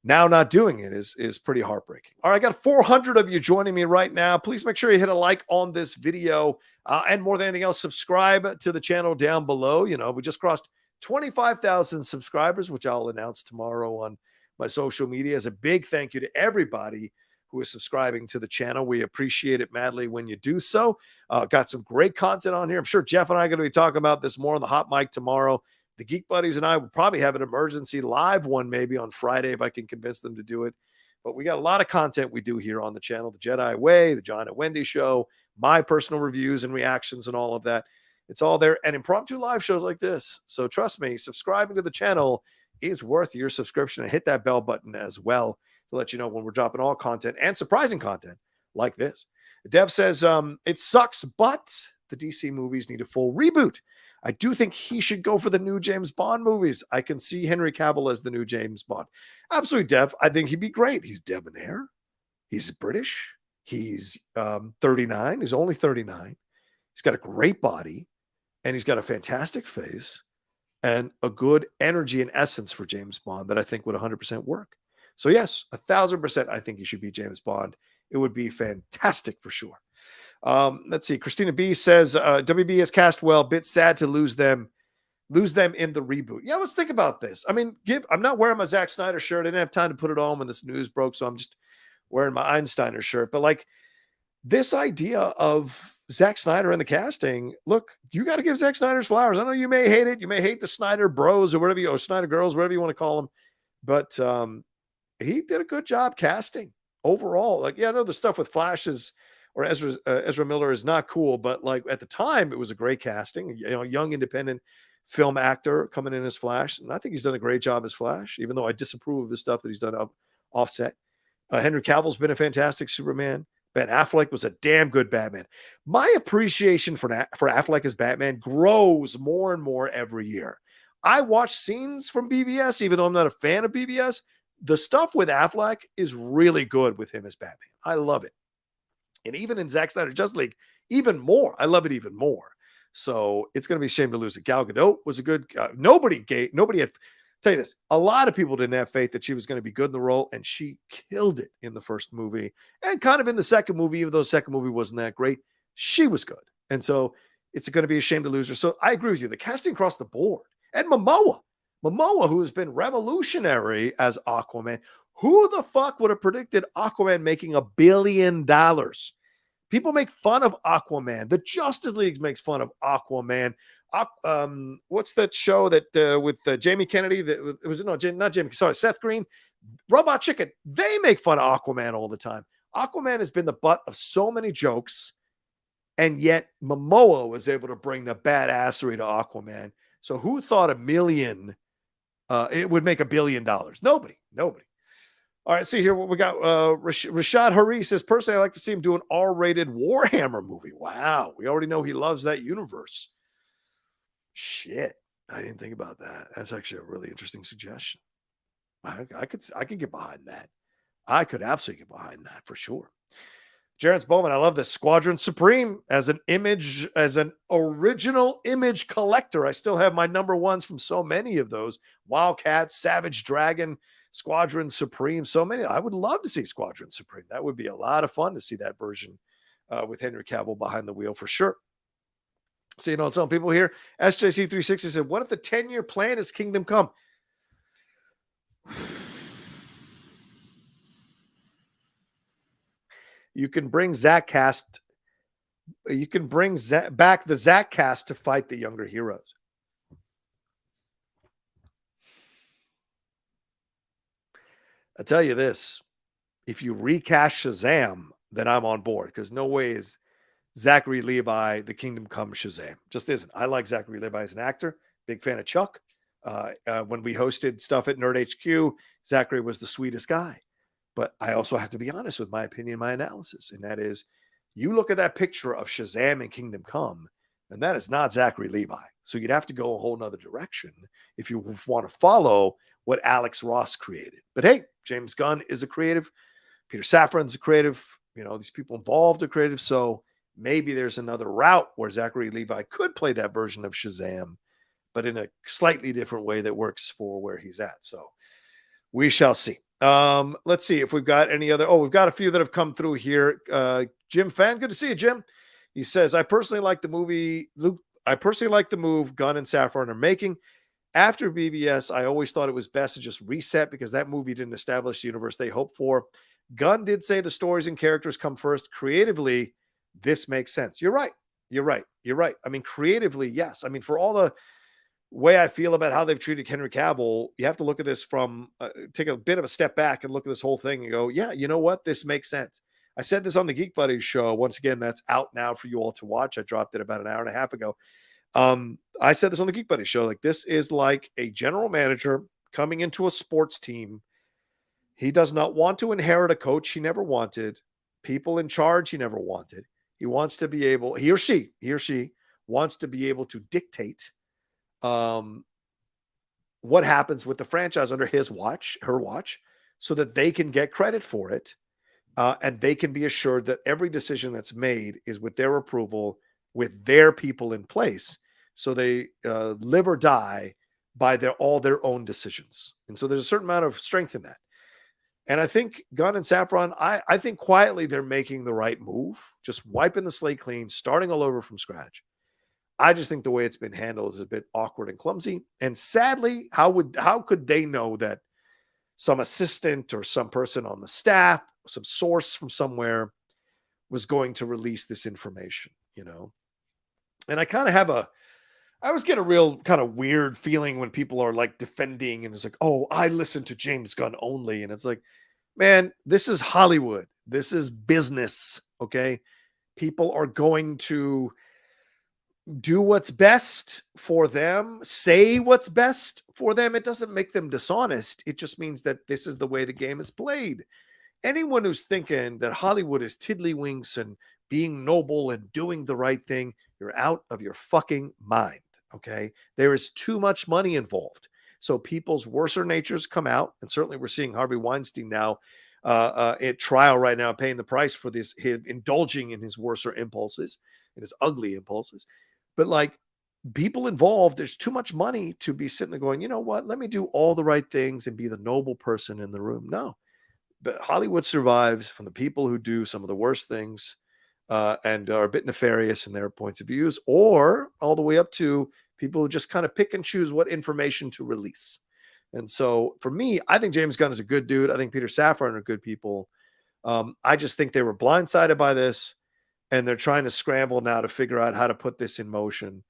now not doing it is pretty heartbreaking. All right, I got 400 of you joining me right now. Please make sure you hit a like on this video. And more than anything else, subscribe to the channel down below. We just crossed 25,000 subscribers, which I'll announce tomorrow on my social media. As a big thank you to everybody who is subscribing to the channel. We appreciate it madly when you do so. Got some great content on here. I'm sure Jeff and I are going to be talking about this more on the hot mic tomorrow. The Geek Buddies and I will probably have an emergency live one maybe on Friday if I can convince them to do it. But we got a lot of content we do here on the channel. The Jedi Way, the John and Wendy Show, my personal reviews and reactions and all of that. It's all there. And impromptu live shows like this. So trust me, subscribing to the channel is worth your subscription. And hit that bell button as well to let you know when we're dropping all content and surprising content like this. Dev says, it sucks, but the DC movies need a full reboot. I do think he should go for the new James Bond movies. I can see Henry Cavill as the new James Bond. Absolutely, Dev. I think he'd be great. He's debonair. He's British. He's 39. He's only 39. He's got a great body, and he's got a fantastic face and a good energy and essence for James Bond that I think would 100% work. So yes, 1,000%, I think he should be James Bond. It would be fantastic for sure. Let's see. Christina B says, WB is cast well. Bit sad to lose them in the reboot. Yeah, let's think about this. I mean, I'm not wearing my Zack Snyder shirt. I didn't have time to put it on when this news broke, so I'm just wearing my Einsteiner shirt. But like, this idea of Zack Snyder and the casting, look, you got to give Zack Snyder's flowers. I know you may hate it. You may hate the Snyder bros or whatever or Snyder girls, whatever you want to call them. But he did a good job casting overall. Like, yeah, I know the stuff with Flash or Ezra Miller is not cool, but like at the time, it was a great casting. You know, young independent film actor coming in as Flash, and I think he's done a great job as Flash, even though I disapprove of the stuff that he's done offset. Henry Cavill's been a fantastic Superman. Ben Affleck was a damn good Batman. My appreciation for Affleck as Batman grows more and more every year. I watch scenes from BVS, even though I'm not a fan of BVS. The stuff with Affleck is really good with him as Batman. I love it. And even in Zack Snyder Justice League, even more. I love it even more. So it's going to be a shame to lose it. Gal Gadot was a good nobody had tell you this, a lot of people didn't have faith that she was going to be good in the role, and she killed it in the first movie and kind of in the second movie, even though the second movie wasn't that great. She was good. And so it's going to be a shame to lose her. So I agree with you. The casting across the board. And Momoa, who has been revolutionary as Aquaman. Who the fuck would have predicted Aquaman making $1 billion? People make fun of Aquaman. The Justice League makes fun of Aquaman. What's that show that with Jamie Kennedy? That it was not Jamie. Sorry, Seth Green, Robot Chicken. They make fun of Aquaman all the time. Aquaman has been the butt of so many jokes, and yet Momoa was able to bring the badassery to Aquaman. So who thought $1 million? It would make $1 billion. Nobody. All right, see here what we got. Rashad Hari says, personally, I like to see him do an R-rated Warhammer movie. Wow, we already know he loves that universe. Shit, I didn't think about that. That's actually a really interesting suggestion. I could get behind that. I could absolutely get behind that for sure. Jarence Bowman, I love this. Squadron Supreme as an original image collector. I still have my number ones from so many of those. Wildcat, Savage Dragon, Squadron Supreme, so many. I would love to see Squadron Supreme. That would be a lot of fun to see that version with Henry Cavill behind the wheel for sure. So, you know, some people here, SJC360 said, what if the 10-year plan is Kingdom Come? You can bring Zach Cast. You can bring back the Zach Cast to fight the younger heroes. I'll tell you this. If you recast Shazam, then I'm on board, because no way is Zachary Levi the Kingdom Come Shazam. Just isn't. I like Zachary Levi as an actor. Big fan of Chuck. When we hosted stuff at Nerd HQ, Zachary was the sweetest guy. But I also have to be honest with my opinion, my analysis, and that is, you look at that picture of Shazam and Kingdom Come, and that is not Zachary Levi. So you'd have to go a whole nother direction if you want to follow what Alex Ross created. But hey, James Gunn is a creative. Peter Safran's a creative. You know, these people involved are creative. So maybe there's another route where Zachary Levi could play that version of Shazam, but in a slightly different way that works for where he's at. So we shall see. Let's see if we've got any other. Oh, we've got a few that have come through here. Jim Fan, good to see you, Jim. He says, I personally like the movie. I personally like the move Gunn and Saffron are making. After BVS, I always thought it was best to just reset because that movie didn't establish the universe they hoped for. Gunn did say the stories and characters come first. Creatively, this makes sense. You're right. I mean, creatively, yes. I mean, for all the way I feel about how they've treated Henry Cavill, you have to look at this from take a bit of a step back and look at this whole thing and go, yeah, you know what? This makes sense. I said this on the Geek Buddies show. Once again, that's out now for you all to watch. I dropped it about an hour and a half ago. I said this on the Geek Buddies show. Like, this is like a general manager coming into a sports team. He does not want to inherit a coach he never wanted, people in charge he never wanted. He wants to be able, he or she wants to be able to dictate what happens with the franchise under his watch, her watch, so that they can get credit for it. And they can be assured that every decision that's made is with their approval, with their people in place. So they live or die by all their own decisions. And so there's a certain amount of strength in that. And I think Gunn and Saffron, I think quietly they're making the right move, just wiping the slate clean, starting all over from scratch. I just think the way it's been handled is a bit awkward and clumsy. And sadly, how could they know that some assistant or some person on the staff, some source from somewhere was going to release this information, you know? And I kind of have I always get a real kind of weird feeling when people are like defending and it's like, oh, I listen to James Gunn only. And it's like, man, this is Hollywood. This is business. Okay. People are going to do what's best for them, say what's best for them. It doesn't make them dishonest. It just means that this is the way the game is played. Anyone who's thinking that Hollywood is tiddlywinks and being noble and doing the right thing, you're out of your fucking mind. Okay. There is too much money involved. So people's worser natures come out. And certainly we're seeing Harvey Weinstein now at trial right now, paying the price for this, him indulging in his worser impulses and his ugly impulses. But like people involved, there's too much money to be sitting there going, you know what? Let me do all the right things and be the noble person in the room. No, but Hollywood survives from the people who do some of the worst things and are a bit nefarious in their points of views, or all the way up to people who just kind of pick and choose what information to release. And so for me, I think James Gunn is a good dude. I think Peter Safran are good people. I just think they were blindsided by this, and they're trying to scramble now to figure out how to put this in motion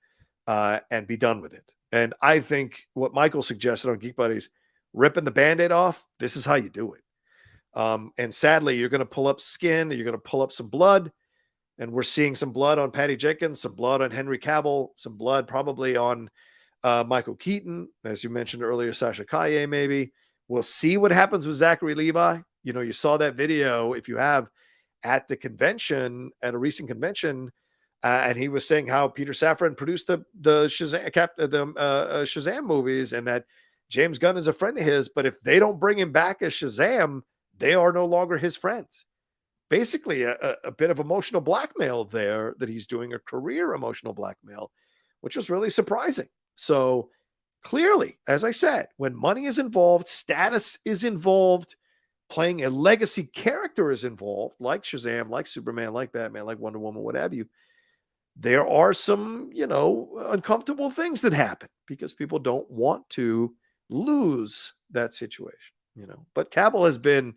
and be done with it. And I think what Michael suggested on Geek Buddies, ripping the Band-Aid off, this is how you do it. And sadly, you're going to pull up skin, you're going to pull up some blood, and we're seeing some blood on Patty Jenkins, some blood on Henry Cavill, some blood probably on Michael Keaton, as you mentioned earlier, Sasha Kaye maybe. We'll see what happens with Zachary Levi. You know, you saw that video, if you have, at the convention, at a recent convention, and he was saying how Peter Safran produced the Shazam movies, and that James Gunn is a friend of his, but if they don't bring him back as Shazam, they are no longer his friends. Basically, a bit of emotional blackmail there that he's doing, a career emotional blackmail, which was really surprising. So clearly, as I said, when money is involved, status is involved, playing a legacy character is involved, like Shazam, like Superman, like Batman, like Wonder Woman, what have you, there are some, you know, uncomfortable things that happen because people don't want to lose that situation, you know. But Cavill has been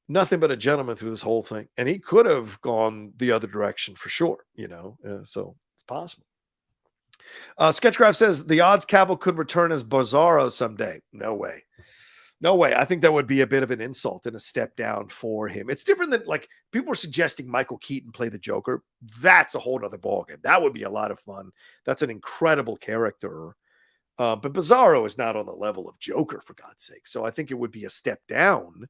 nothing but a gentleman through this whole thing, and he could have gone the other direction for sure, you know. So it's possible. Sketchcraft says the odds Cavill could return as Bizarro someday. No way. No way. I think that would be a bit of an insult and a step down for him. It's different than, like, people are suggesting Michael Keaton play the Joker. That's a whole nother ballgame. That would be a lot of fun. That's an incredible character. But Bizarro is not on the level of Joker, for God's sake. So I think it would be a step down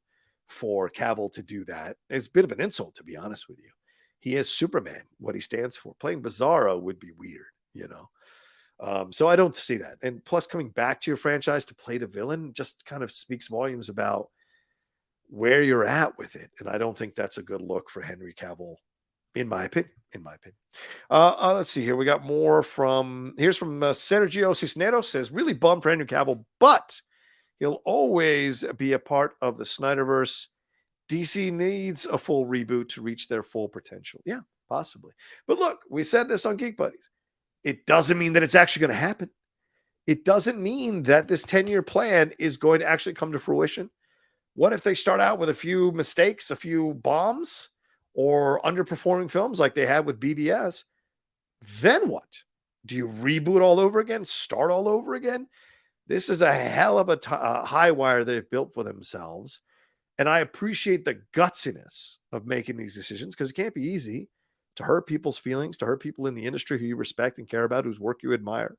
for Cavill to do that. It's a bit of an insult, to be honest with you. He is Superman, what he stands for. Playing Bizarro would be weird, you know. So I don't see that. And plus, coming back to your franchise to play the villain just kind of speaks volumes about where you're at with it. And I don't think that's a good look for Henry Cavill, in my opinion. Let's see here. We got more from, here's from Sergio Cisneros, says, really bummed for Henry Cavill, but he'll always be a part of the Snyderverse. DC needs a full reboot to reach their full potential. Yeah, possibly. But look, we said this on Geek Buddies. It doesn't mean that it's actually going to happen. It doesn't mean that this 10-year plan is going to actually come to fruition. What if they start out with a few mistakes, a few bombs, or underperforming films like they had with BBS? Then what? Do you reboot all over again? Start all over again? This is a hell of a high wire they've built for themselves. And I appreciate the gutsiness of making these decisions, because it can't be easy to hurt people's feelings, to hurt people in the industry who you respect and care about, whose work you admire,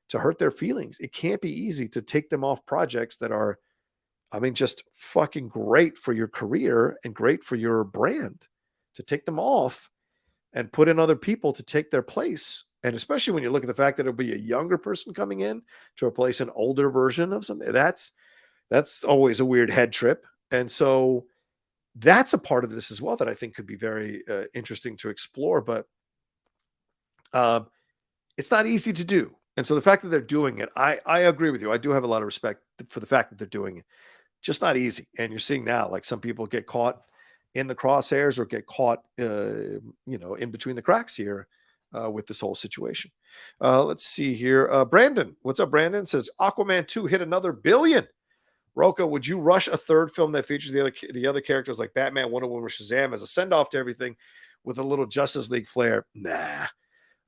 to hurt their feelings. It can't be easy to take them off projects that are, I mean, just fucking great for your career and great for your brand, to take them off and put in other people to take their place. And especially when you look at the fact that it'll be a younger person coming in to replace an older version of something, that's always a weird head trip. And so that's a part of this as well that I think could be very interesting to explore, but it's not easy to do. And so the fact that they're doing it, I agree with you. I do have a lot of respect for the fact that they're doing it. Just not easy. And you're seeing now, like, some people get caught in the crosshairs or get caught, you know, in between the cracks here with this whole situation. Let's see here. Brandon, what's up, Brandon? Says Aquaman 2 hit another billion. Rocha, would you rush a third film that features the other characters like Batman, Wonder Woman, or Shazam as a send off to everything with a little Justice League flair? Nah,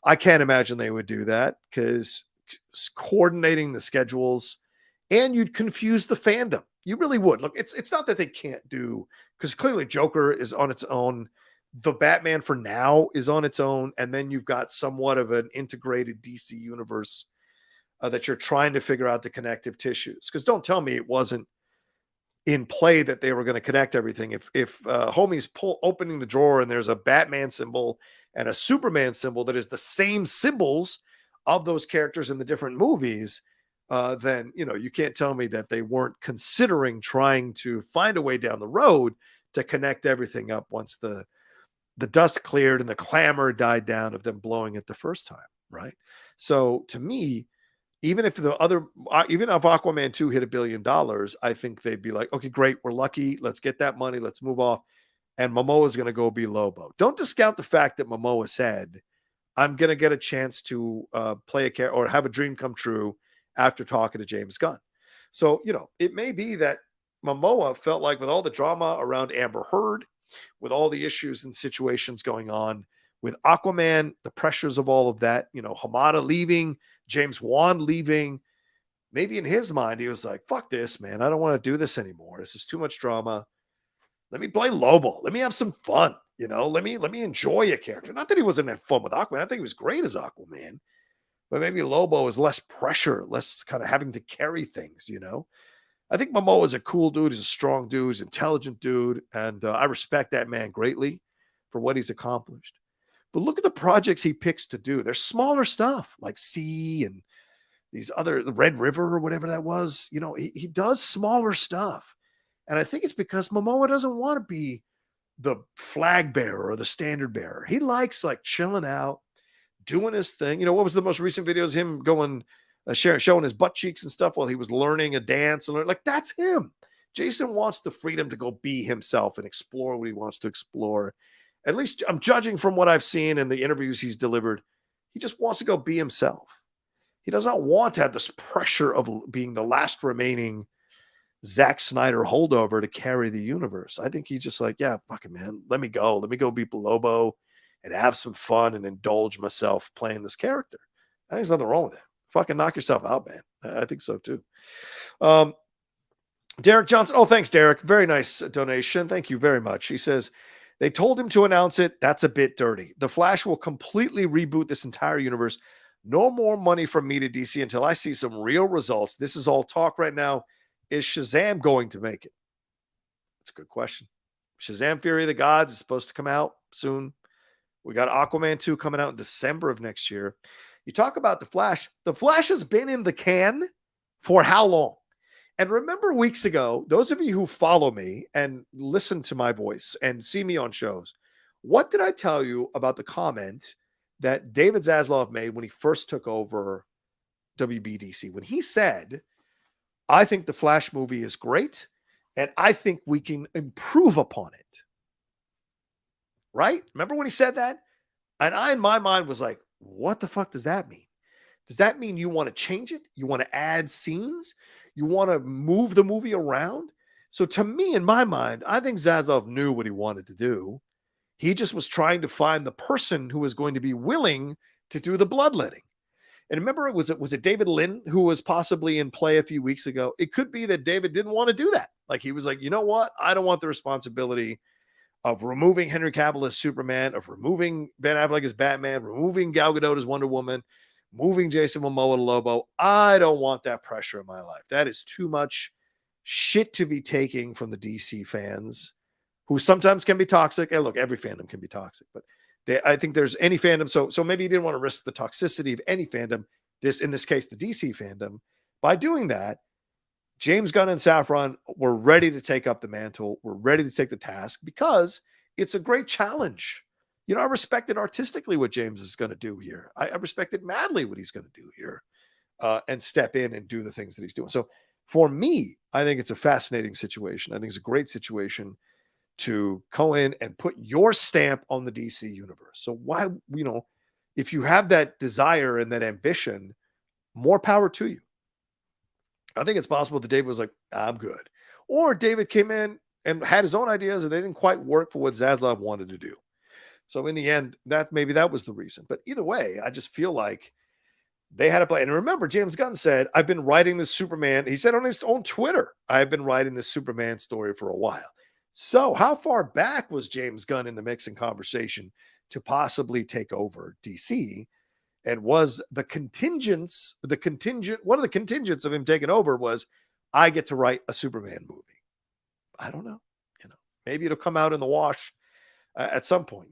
I can't imagine they would do that because coordinating the schedules and you'd confuse the fandom. You really would. Look, it's not that they can't do, because clearly Joker is on its own. The Batman for now is on its own, and then you've got somewhat of an integrated DC universe that you're trying to figure out the connective tissues. Because don't tell me it wasn't in play that they were going to connect everything. If homie's opening the drawer and there's a Batman symbol and a Superman symbol that is the same symbols of those characters in the different movies, then you can't tell me that they weren't considering trying to find a way down the road to connect everything up once the dust cleared and the clamor died down of them blowing it the first time, right? So to me, even if Aquaman 2 hit $1 billion, I think they'd be like, okay, great, we're lucky. Let's get that money. Let's move off. And Momoa is going to go be Lobo. Don't discount the fact that Momoa said, I'm going to get a chance to play a character or have a dream come true after talking to James Gunn. So, it may be that Momoa felt like with all the drama around Amber Heard, with all the issues and situations going on with Aquaman, the pressures of all of that, Hamada leaving, James Wan leaving, maybe in his mind, he was like, fuck this, man. I don't want to do this anymore. This is too much drama. Let me play Lobo. Let me have some fun. Let me enjoy a character. Not that he wasn't having fun with Aquaman. I think he was great as Aquaman, but maybe Lobo is less pressure, less kind of having to carry things, I think Momoa is a cool dude. He's a strong dude. He's an intelligent dude. And I respect that man greatly for what he's accomplished. But look at the projects he picks to do. They're smaller stuff like Sea and these other, the Red River or whatever that was. He does smaller stuff. And I think it's because Momoa doesn't want to be the flag bearer or the standard bearer. He likes like chilling out, doing his thing. What was the most recent videos? Him going, showing his butt cheeks and stuff while he was learning a dance. And like, that's him. Jason wants the freedom to go be himself and explore what he wants to explore. At least I'm judging from what I've seen in the interviews he's delivered. He just wants to go be himself. He does not want to have this pressure of being the last remaining Zack Snyder holdover to carry the universe. I think he's just like, yeah, fuck it, man. Let me go. Let me go be Lobo and have some fun and indulge myself playing this character. I think there's nothing wrong with it. Fucking knock yourself out, man. I think so too. Derek Johnson. Oh, thanks, Derek. Very nice donation. Thank you very much. He says, they told him to announce it. That's a bit dirty. The Flash will completely reboot this entire universe. No more money from me to DC until I see some real results. This is all talk right now. Is Shazam going to make it? That's a good question. Shazam Fury of the Gods is supposed to come out soon. We got Aquaman 2 coming out in December of next year. You talk about the Flash. The Flash has been in the can for how long? And remember weeks ago, those of you who follow me and listen to my voice and see me on shows, what did I tell you about the comment that David Zaslav made when he first took over WBDC? When he said, I think the Flash movie is great, and I think we can improve upon it. Right? Remember when he said that? And I, in my mind, was like, what the fuck does that mean? Does that mean you want to change it? You want to add scenes? You want to move the movie around? So to me, in my mind, I think Zaslav knew what he wanted to do. He just was trying to find the person who was going to be willing to do the bloodletting. And remember, was it David Lynn who was possibly in play a few weeks ago? It could be that David didn't want to do that. Like he was like, you know what? I don't want the responsibility of removing Henry Cavill as Superman, of removing Ben Affleck as Batman, removing Gal Gadot as Wonder Woman, moving Jason Momoa to Lobo. I don't want that pressure in my life. That is too much shit to be taking from the DC fans, who sometimes can be toxic. And look, every fandom can be toxic, but I think there's any fandom. So maybe he didn't want to risk the toxicity of any fandom. In this case, the DC fandom. By doing that, James Gunn and Saffron were ready to take up the mantle. We're ready to take the task because it's a great challenge. I respected artistically what James is going to do here. I respected madly what he's going to do here and step in and do the things that he's doing. So for me, I think it's a fascinating situation. I think it's a great situation to go in and put your stamp on the DC universe. So why, if you have that desire and that ambition, more power to you. I think it's possible that David was like, I'm good. Or David came in and had his own ideas and they didn't quite work for what Zaslav wanted to do. So in the end, maybe that was the reason. But either way, I just feel like they had a plan. And remember, James Gunn said, I've been writing this Superman. He said on his own Twitter, I've been writing this Superman story for a while. So how far back was James Gunn in the mix and conversation to possibly take over DC? And was the one of the contingents of him taking over was, I get to write a Superman movie. I don't know. Maybe it'll come out in the wash at some point,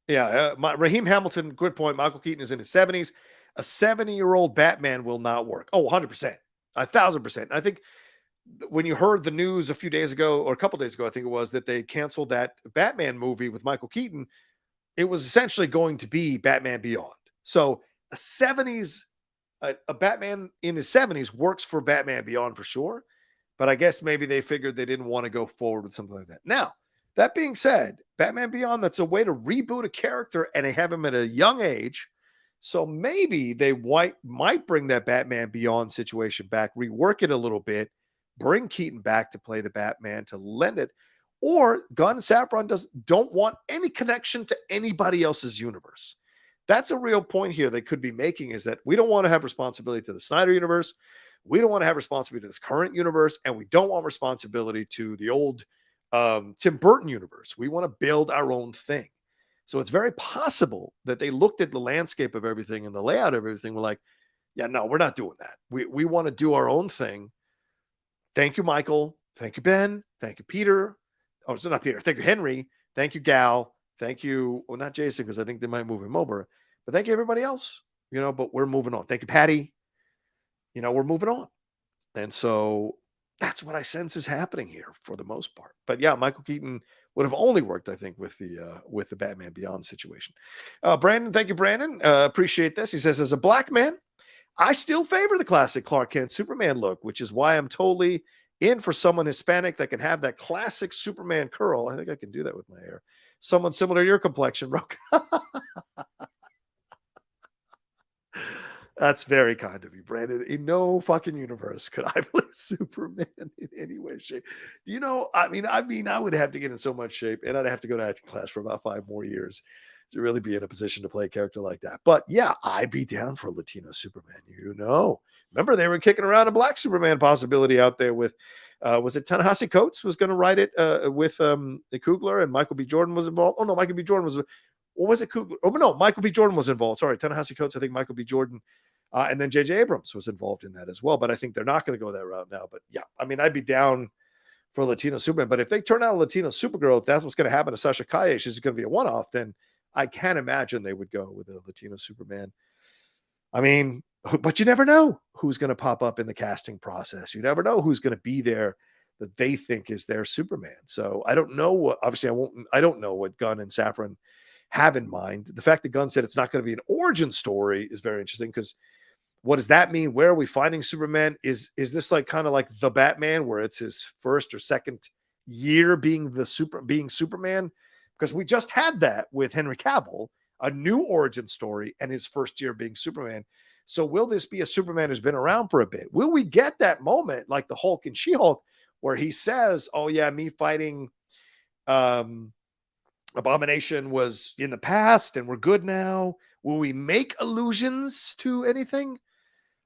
Yeah, Raheem Hamilton, good point. Michael Keaton is in his 70s. A 70-year-old Batman will not work. Oh, 100%. 1,000%. I think when you heard the news a few days ago, or a couple days ago, I think it was, that they canceled that Batman movie with Michael Keaton, it was essentially going to be Batman Beyond. So a 70s, a Batman in his 70s works for Batman Beyond for sure. But I guess maybe they figured they didn't want to go forward with something like that. Now, that being said, Batman Beyond, that's a way to reboot a character and they have him at a young age. So maybe they might bring that Batman Beyond situation back, rework it a little bit, bring Keaton back to play the Batman to lend it. Or Gunn and Saffron don't want any connection to anybody else's universe. That's a real point here they could be making, is that we don't want to have responsibility to the Snyder universe. We don't want to have responsibility to this current universe, and we don't want responsibility to the old Tim Burton universe. We want to build our own thing. So it's very possible that they looked at the landscape of everything and the layout of everything. We're like, yeah, no, we're not doing that. We want to do our own thing. Thank you, Michael. Thank you, Ben. Thank you, Peter. Oh, it's not Peter. Thank you, Henry. Thank you, Gal. Thank you. Well, not Jason, because I think they might move him over. But thank you, everybody else. But we're moving on. Thank you, Patty. We're moving on. And so that's what I sense is happening here for the most part. But yeah, Michael Keaton would have only worked, I think, with the Batman Beyond situation. Brandon, thank you, Brandon. Appreciate this. He says, as a black man, I still favor the classic Clark Kent Superman look, which is why I'm totally in for someone Hispanic that can have that classic Superman curl. I think I can do that with my hair. Someone similar to your complexion, Rocha. That's very kind of you, Brandon. In no fucking universe could I play Superman in any way, shape. I would have to get in so much shape, and I'd have to go to acting class for about 5 more years to really be in a position to play a character like that. But yeah, I'd be down for a Latino Superman. Remember they were kicking around a black Superman possibility out there with, was it Ta-Nehisi Coates was going to write it with the Coogler, and Michael B. Jordan was involved. Oh no, Michael B. Jordan was. Or was it Coogler? Oh no, Michael B. Jordan was involved. Sorry, Ta-Nehisi Coates. I think Michael B. Jordan. And then J.J. Abrams was involved in that as well. But I think they're not going to go that route now. But yeah, I'd be down for Latino Superman. But if they turn out a Latino Supergirl, if that's what's going to happen to Sasha Calle, she's going to be a one-off, then I can't imagine they would go with a Latino Superman. But you never know who's going to pop up in the casting process. You never know who's going to be there that they think is their Superman. So I don't know. I don't know what Gunn and Saffran have in mind. The fact that Gunn said it's not going to be an origin story is very interesting, because what does that mean? Where are we finding Superman? Is this like kind of like the Batman, where it's his first or second year being Superman? Because we just had that with Henry Cavill, a new origin story, and his first year being Superman. So will this be a Superman who's been around for a bit? Will we get that moment like the Hulk and She-Hulk, where he says, "Oh yeah, me fighting Abomination was in the past, and we're good now"? Will we make allusions to anything?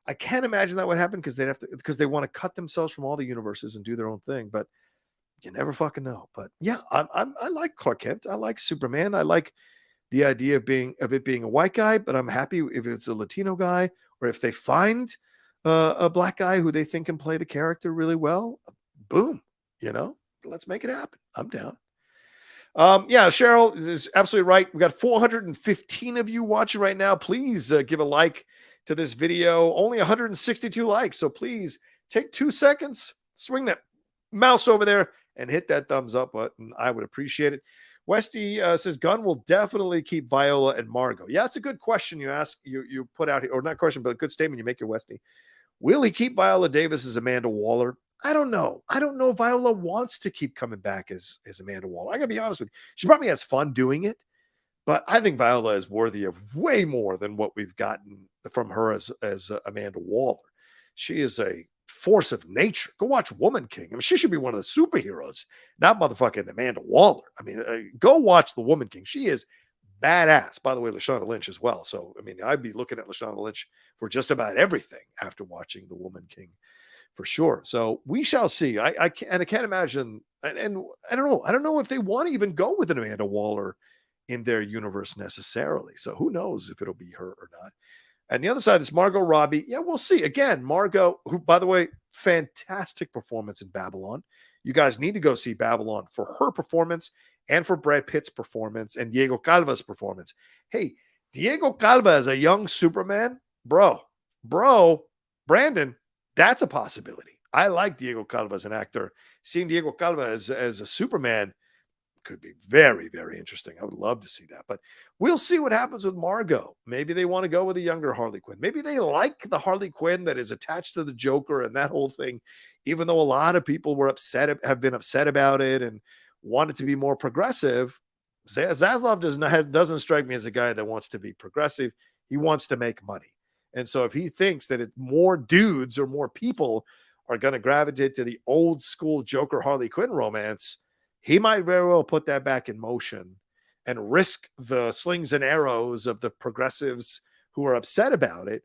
I can't imagine that would happen, because they want to cut themselves from all the universes and do their own thing. But you never fucking know. But yeah, I like Clark Kent. I like Superman. I like the idea of it being a white guy, but I'm happy if it's a Latino guy, or if they find a black guy who they think can play the character really well. Boom, let's make it happen. I'm down. Yeah, Cheryl is absolutely right. We got 415 of you watching right now. Please give a like to this video. Only 162 likes. So please take 2 seconds, swing that mouse over there and hit that thumbs up button. I would appreciate it. Westy says Gunn will definitely keep Viola and Margot. Yeah, it's a good question you ask. You put out here, or not question, but a good statement you make here, Westy. Will he keep Viola Davis as Amanda Waller? I don't know. I don't know if Viola wants to keep coming back as Amanda Waller. I gotta be honest with you. She probably has fun doing it, but I think Viola is worthy of way more than what we've gotten from her as Amanda Waller. She is a force of nature. Go watch Woman King. I mean, she should be one of the superheroes, not motherfucking Amanda Waller. I mean, go watch the Woman King. She is badass. By the way, Lashana Lynch as well. So, I mean, I'd be looking at Lashana Lynch for just about everything after watching the Woman King, for sure. So we shall see. I can't imagine, and I don't know. I don't know if they want to even go with an Amanda Waller in their universe necessarily. So who knows if it'll be her or not. And the other side is Margot Robbie. Yeah, we'll see. Again, Margot, who, by the way, fantastic performance in Babylon. You guys need to go see Babylon for her performance and for Brad Pitt's performance and Diego Calva's performance. Hey, Diego Calva as a young Superman, bro, Brandon, that's a possibility. I like Diego Calva as an actor. Seeing Diego Calva as a Superman could be very, very interesting. I would love to see that, but we'll see what happens with Margot. Maybe they want to go with a younger Harley Quinn. Maybe they like the Harley Quinn that is attached to the Joker and that whole thing, even though a lot of people have been upset about it and wanted to be more progressive. Zaslav doesn't strike me as a guy that wants to be progressive. He wants to make money. And so if he thinks that more dudes or more people are going to gravitate to the old school Joker Harley Quinn romance, he might very well put that back in motion and risk the slings and arrows of the progressives who are upset about it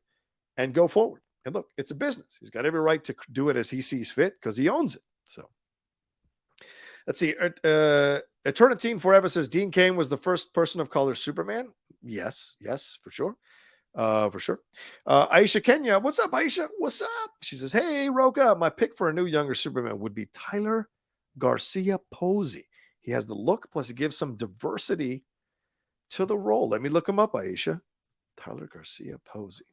and go forward. And look, it's a business. He's got every right to do it as he sees fit because he owns it. So let's see. Eternitine Forever says Dean Cain was the first person of color Superman. Yes, for sure. Aisha Kenya, what's up, Aisha? What's up? She says, hey, Rocha, my pick for a new younger Superman would be Tyler Garcia Posey. He has the look, plus he gives some diversity to the role. Let me look him up, Aisha. Tyler Garcia Posey.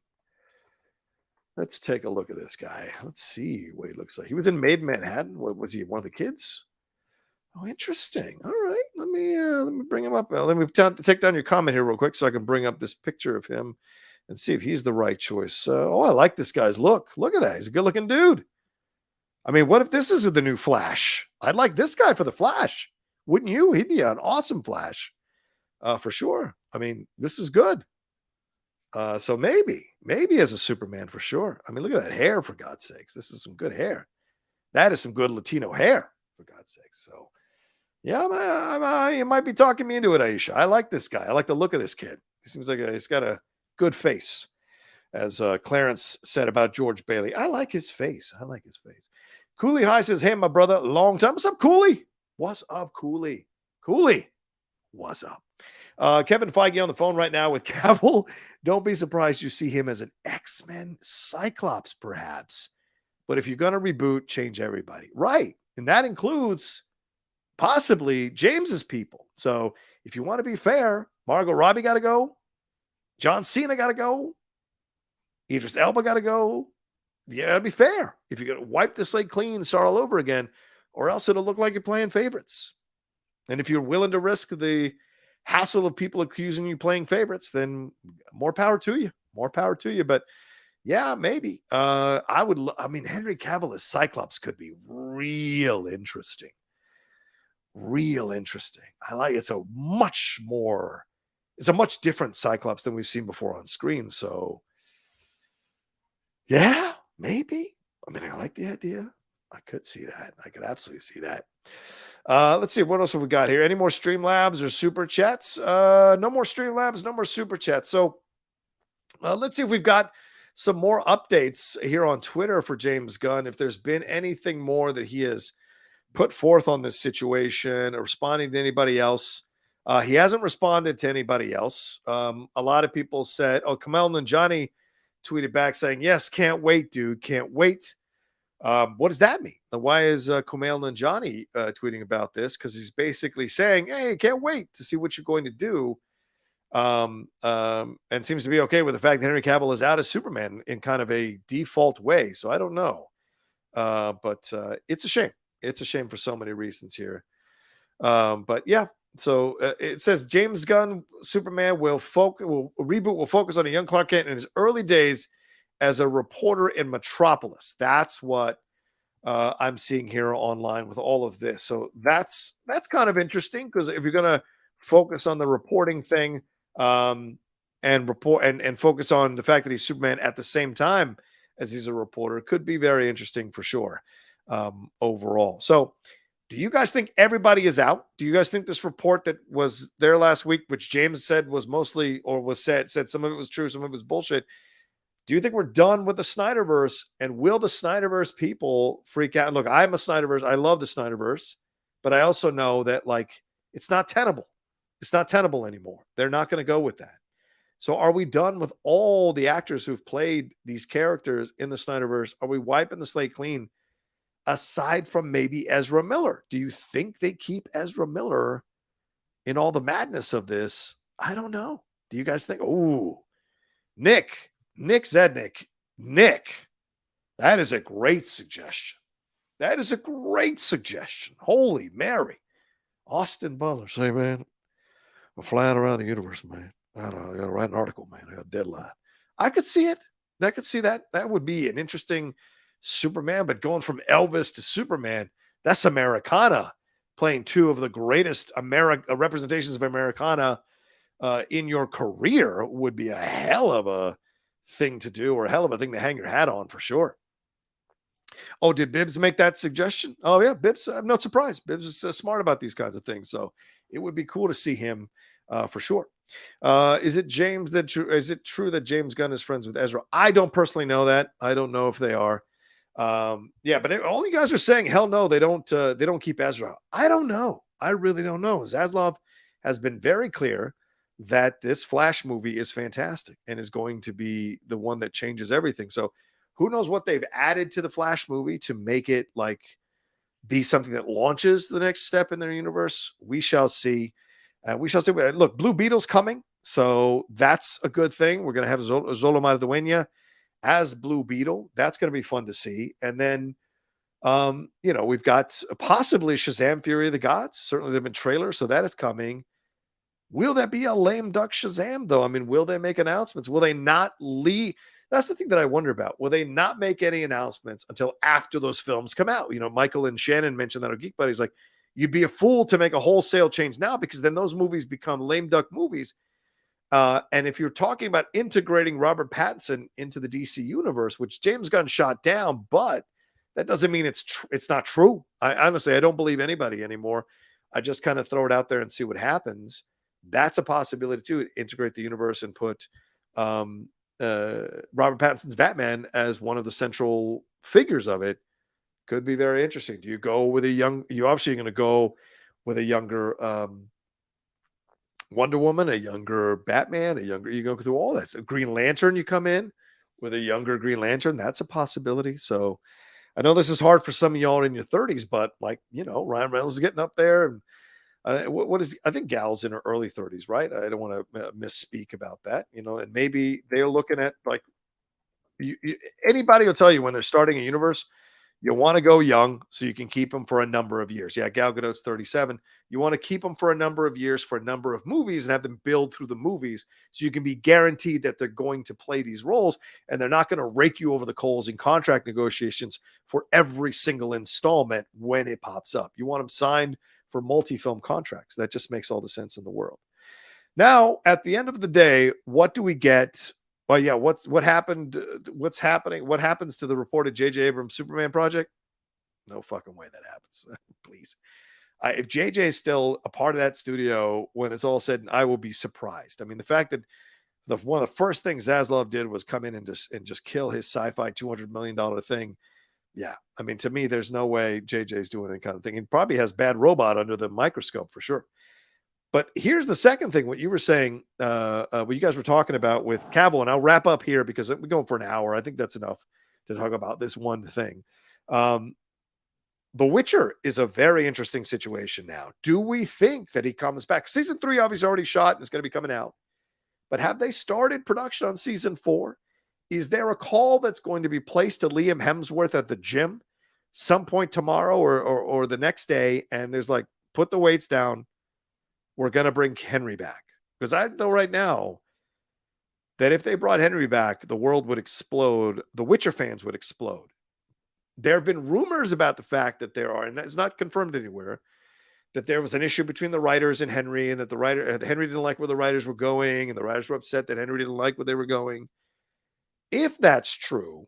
Let's take a look at this guy. Let's see what he looks like. He was in Made in Manhattan. What was he? One of the kids? Oh, interesting. All right. Let me bring him up. Let me take down your comment here real quick so I can bring up this picture of him and see if he's the right choice. I like this guy's look. Look at that. He's a good-looking dude. I mean, what if this is the new Flash? I'd like this guy for the Flash. Wouldn't you? He'd be an awesome Flash for sure. I mean, this is good. So maybe as a Superman for sure. I mean, look at that hair, for God's sakes. This is some good hair. That is some good Latino hair, for God's sakes. So, yeah, you might be talking me into it, Aisha. I like this guy. I like the look of this kid. He seems like he's got a good face, as Clarence said about George Bailey. I like his face. Cooley High says, hey, my brother, long time. What's up, Cooley? What's up, Cooley? What's up? Kevin Feige on the phone right now with Cavill. Don't be surprised you see him as an X-Men Cyclops, perhaps. But if you're going to reboot, change everybody. Right. And that includes possibly James's people. So if you want to be fair, Margot Robbie got to go. John Cena got to go. Idris Elba got to go. Yeah, it'd be fair if you're going to wipe the slate clean and start all over again, or else it'll look like you're playing favorites. And if you're willing to risk the hassle of people accusing you playing favorites, then more power to you. But yeah, maybe. I mean, Henry Cavill as Cyclops could be real interesting. I like it's a much different Cyclops than we've seen before on screen. So yeah, maybe. I mean, I like the idea. I could see that. I could absolutely see that. Let's see. What else have we got here? Any more Streamlabs or Super Chats? No more Streamlabs, no more Super Chats. So let's see if we've got some more updates here on Twitter for James Gunn. If there's been anything more that he has put forth on this situation or responding to anybody else. He hasn't responded to anybody else. A lot of people said, Kumail Nanjiani tweeted back saying, yes, can't wait, dude. Can't wait. What does that mean? Why is Kumail Nanjiani tweeting about this? Because he's basically saying, hey, can't wait to see what you're going to do. And seems to be okay with the fact that Henry Cavill is out as Superman in kind of a default way. So I don't know. But it's a shame. It's a shame for so many reasons here. But yeah. So it says James Gunn Superman will focus on a young Clark Kent in his early days as a reporter in Metropolis. That's what I'm seeing here online with all of this. So that's kind of interesting, because if you're going to focus on the reporting thing and focus on the fact that he's Superman at the same time as he's a reporter. Could be very interesting for sure, overall. So, do you guys think everybody is out? Do you guys think this report that was there last week, which James said was mostly, or was said some of it was true, some of it was bullshit? Do you think we're done with the SnyderVerse? And will the SnyderVerse people freak out? And look, I'm a SnyderVerse. I love the SnyderVerse, but I also know that like it's not tenable. It's not tenable anymore. They're not going to go with that. So are we done with all the actors who've played these characters in the SnyderVerse? Are we wiping the slate clean aside from maybe Ezra Miller? Do you think they keep Ezra Miller in all the madness of this? I don't know. Do you guys think? Ooh, Nick Zednick. Nick, that is a great suggestion. That is a great suggestion. Holy Mary. Austin Butler. Say, man, I'm flying around the universe, man. I don't know. I got to write an article, man. I got a deadline. I could see it. I could see that. That would be an interesting Superman, but going from Elvis to Superman, that's Americana, playing two of the greatest representations of Americana in your career would be a hell of a thing to do, or a hell of a thing to hang your hat on for sure. Oh, did Bibbs make that suggestion? Oh yeah, Bibbs. I'm not surprised. Bibbs is smart about these kinds of things, so it would be cool to see him for sure. Is it true that James Gunn is friends with Ezra? I don't personally know that. I don't know if they are. Yeah, but all you guys are saying, hell no, they don't keep Ezra. I don't know. I really don't know. Zaslav has been very clear that this Flash movie is fantastic and is going to be the one that changes everything. So who knows what they've added to the Flash movie to make it like be something that launches the next step in their universe. We shall see. We shall see. Look, Blue Beetle's coming, so that's a good thing. We're going to have Zolo Mardueña as Blue Beetle. That's going to be fun to see. And then, we've got possibly Shazam Fury of the Gods. Certainly there have been trailers, so that is coming. Will that be a lame duck Shazam, though? I mean, will they make announcements? Will they not leave? That's the thing that I wonder about. Will they not make any announcements until after those films come out? Michael and Shannon mentioned that on Geek Buddies. Like, you'd be a fool to make a wholesale change now, because then those movies become lame duck movies. And if you're talking about integrating Robert Pattinson into the DC universe, which James Gunn shot down, but that doesn't mean it's not true. I honestly, I don't believe anybody anymore. I just kind of throw it out there and see what happens. That's a possibility too. Integrate the universe and put Robert Pattinson's Batman as one of the central figures of it. Could be very interesting. Do you go with you're obviously going to go with a younger Wonder Woman, a younger Batman, you go through all that. So Green Lantern, you come in with a younger Green Lantern. That's a possibility. So I know this is hard for some of y'all in your 30s, but Ryan Reynolds is getting up there. And I think Gal's in her early 30s, right? I don't want to misspeak about that, and maybe they're looking at like anybody will tell you when they're starting a universe, you want to go young so you can keep them for a number of years. Yeah, Gal Gadot's 37. You want to keep them for a number of years for a number of movies and have them build through the movies so you can be guaranteed that they're going to play these roles and they're not going to rake you over the coals in contract negotiations for every single installment when it pops up. You want them signed for multi-film contracts. That just makes all the sense in the world. Now, at the end of the day, what do we get? Well, yeah, what happened? What's happening? What happens to the reported J.J. Abrams Superman project? No fucking way that happens. Please. If J.J. is still a part of that studio when it's all said, I will be surprised. I mean, the fact that one of the first things Zaslav did was come in and just kill his sci-fi $200 million thing. Yeah. I mean, to me, there's no way JJ's doing any kind of thing. He probably has Bad Robot under the microscope for sure. But here's the second thing, what you were saying, what you guys were talking about with Cavill, and I'll wrap up here because we're going for an hour. I think that's enough to talk about this one thing. The Witcher is a very interesting situation now. Do we think that he comes back? Season 3 obviously already shot and it's going to be coming out. But have they started production on season 4? Is there a call that's going to be placed to Liam Hemsworth at the gym some point tomorrow or the next day? And there's like, put the weights down. We're going to bring Henry back. Because I know right now that if they brought Henry back, the world would explode. The Witcher fans would explode. There have been rumors about the fact that there are, and it's not confirmed anywhere, that there was an issue between the writers and Henry, and that Henry didn't like where the writers were going, and the writers were upset that Henry didn't like where they were going. If that's true,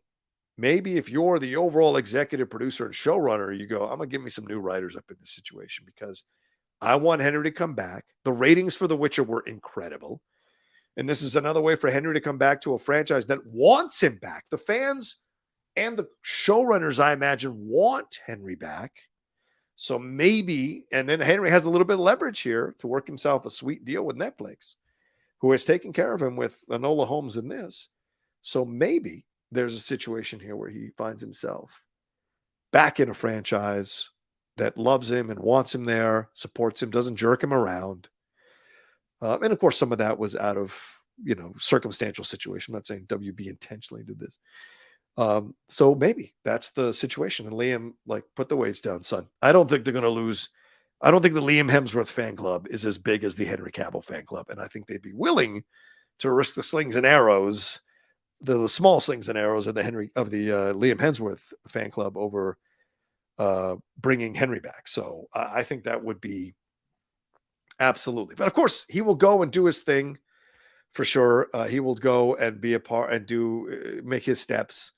maybe if you're the overall executive producer and showrunner, you go, I'm going to give me some new writers up in this situation because I want Henry to come back. The ratings for The Witcher were incredible. And this is another way for Henry to come back to a franchise that wants him back. The fans and the showrunners, I imagine, want Henry back. So maybe, and then Henry has a little bit of leverage here to work himself a sweet deal with Netflix, who has taken care of him with Enola Holmes in this. So maybe there's a situation here where he finds himself back in a franchise that loves him and wants him there, supports him, doesn't jerk him around. And of course, some of that was out of, circumstantial situation. I'm not saying WB intentionally did this. So maybe that's the situation. And Liam, put the weights down, son. I don't think they're going to lose. I don't think the Liam Hemsworth fan club is as big as the Henry Cavill fan club. And I think they'd be willing to risk the slings and arrows, the small slings and arrows of the Liam Hemsworth fan club over bringing Henry back. So I think that would be absolutely. But of course, he will go and do his thing for sure. He will go and be a part and make his steps.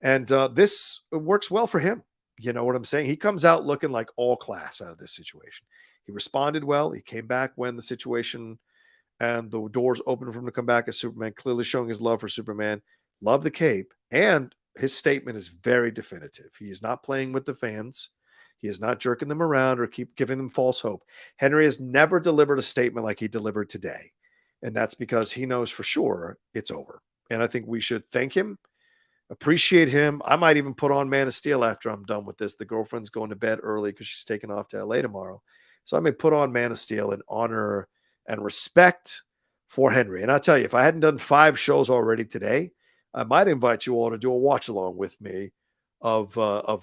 And this works well for him. You know what I'm saying? He comes out looking like all class out of this situation. He responded well. He came back when the situation and the doors opened for him to come back as Superman, clearly showing his love for Superman, love the cape. And his statement is very definitive. He is not playing with the fans. He is not jerking them around or keep giving them false hope. Henry has never delivered a statement like he delivered today. And that's because he knows for sure it's over. And I think we should thank him, appreciate him. I might even put on Man of Steel after I'm done with this. The girlfriend's going to bed early because she's taking off to LA tomorrow. So I may put on Man of Steel in honor and respect for Henry. And I'll tell you, if I hadn't done 5 shows already today, I might invite you all to do a watch along with me of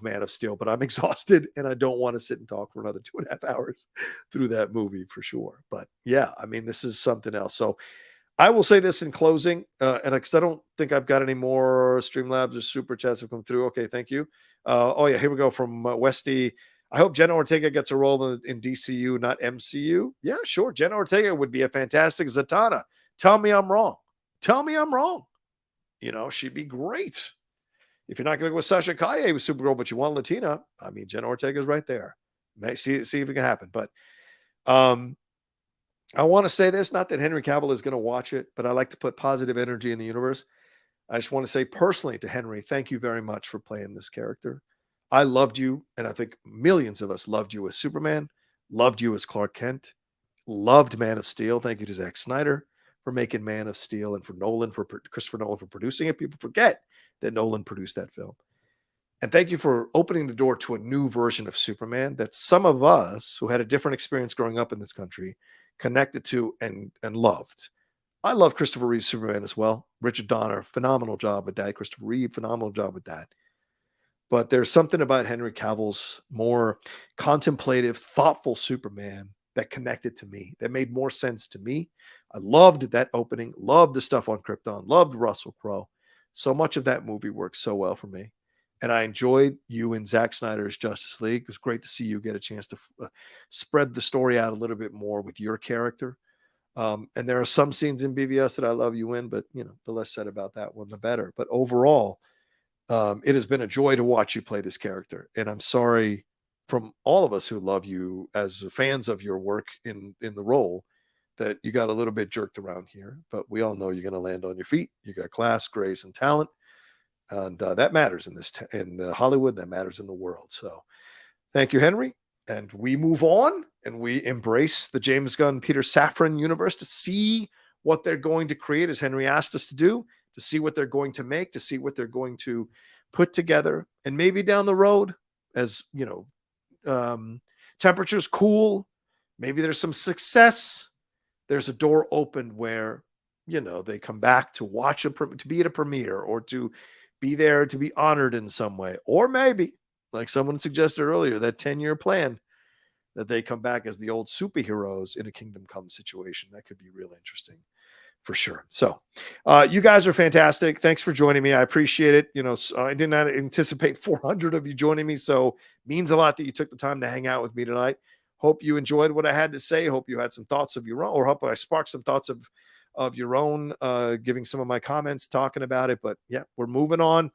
Man of Steel, but I'm exhausted and I don't want to sit and talk for another 2.5 hours through that movie for sure. But yeah, I mean, this is something else. So I will say this in closing, and because I don't think I've got any more Streamlabs or super chats have come through. Okay, thank you. Oh yeah, here we go from Westy. I hope Jenna Ortega gets a role in DCU, not MCU. Yeah, sure. Jenna Ortega would be a fantastic Zatanna. Tell me I'm wrong. Tell me I'm wrong. She'd be great. If you're not going to go with Sasha Kaye with Supergirl, but you want Latina, I mean, Jenna Ortega's right there. See if it can happen. But I want to say this, not that Henry Cavill is going to watch it, but I like to put positive energy in the universe. I just want to say personally to Henry, thank you very much for playing this character. I loved you, and I think millions of us loved you as Superman, loved you as Clark Kent, loved Man of Steel. Thank you to Zack Snyder for making Man of Steel and for Christopher Nolan for producing it. People forget that Nolan produced that film. And thank you for opening the door to a new version of Superman that some of us who had a different experience growing up in this country connected to and loved. I love Christopher Reeve's Superman as well. Richard Donner, phenomenal job with that. Christopher Reeve, phenomenal job with that. But there's something about Henry Cavill's more contemplative, thoughtful Superman that connected to me, that made more sense to me. I loved that opening, loved the stuff on Krypton, loved Russell Crowe. So much of that movie worked so well for me. And I enjoyed you in Zack Snyder's Justice League. It was great to see you get a chance to spread the story out a little bit more with your character. And there are some scenes in BVS that I love you in, but the less said about that one, the better. But overall, it has been a joy to watch you play this character. And I'm sorry from all of us who love you as fans of your work in the role that you got a little bit jerked around here, but we all know you're going to land on your feet. You got class, grace, and talent. And that matters in Hollywood, that matters in the world. So thank you, Henry. And we move on and we embrace the James Gunn, Peter Safran universe to see what they're going to create, as Henry asked us to do, to see what they're going to make, to see what they're going to put together. And maybe down the road, as temperatures cool, maybe there's some success. There's a door opened where, they come back to watch to be at a premiere or to be there to be honored in some way. Or maybe, like someone suggested earlier, that 10-year plan that they come back as the old superheroes in a Kingdom Come situation. That could be real interesting for sure. So you guys are fantastic. Thanks for joining me. I appreciate it. I did not anticipate 400 of you joining me. So it means a lot that you took the time to hang out with me tonight. Hope you enjoyed what I had to say. Hope you had some thoughts of your own, or hope I sparked some thoughts of your own, giving some of my comments, talking about it. But yeah, we're moving on.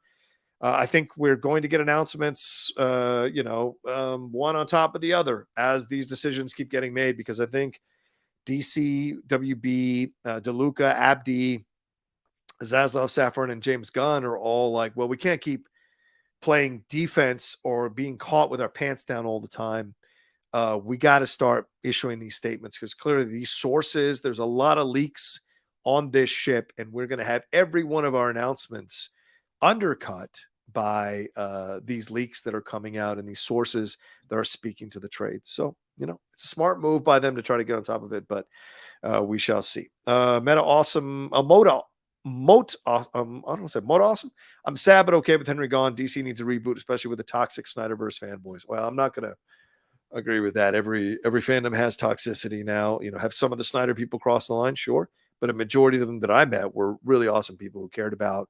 I think we're going to get announcements, one on top of the other as these decisions keep getting made, because I think DC, WB, DeLuca, Abdi, Zaslav, Saffron, and James Gunn are all like, well, we can't keep playing defense or being caught with our pants down all the time. We got to start issuing these statements, because clearly these sources, there's a lot of leaks on this ship, and we're going to have every one of our announcements undercut by these leaks that are coming out and these sources that are speaking to the trade. So, it's a smart move by them to try to get on top of it, but we shall see. Meta Awesome, Moat Awesome. I'm sad but okay with Henry gone. DC needs a reboot, especially with the toxic SnyderVerse fanboys. Well, I'm not going to agree with that. Every fandom has toxicity now. Have some of the Snyder people cross the line, sure, but a majority of them that I met were really awesome people who cared about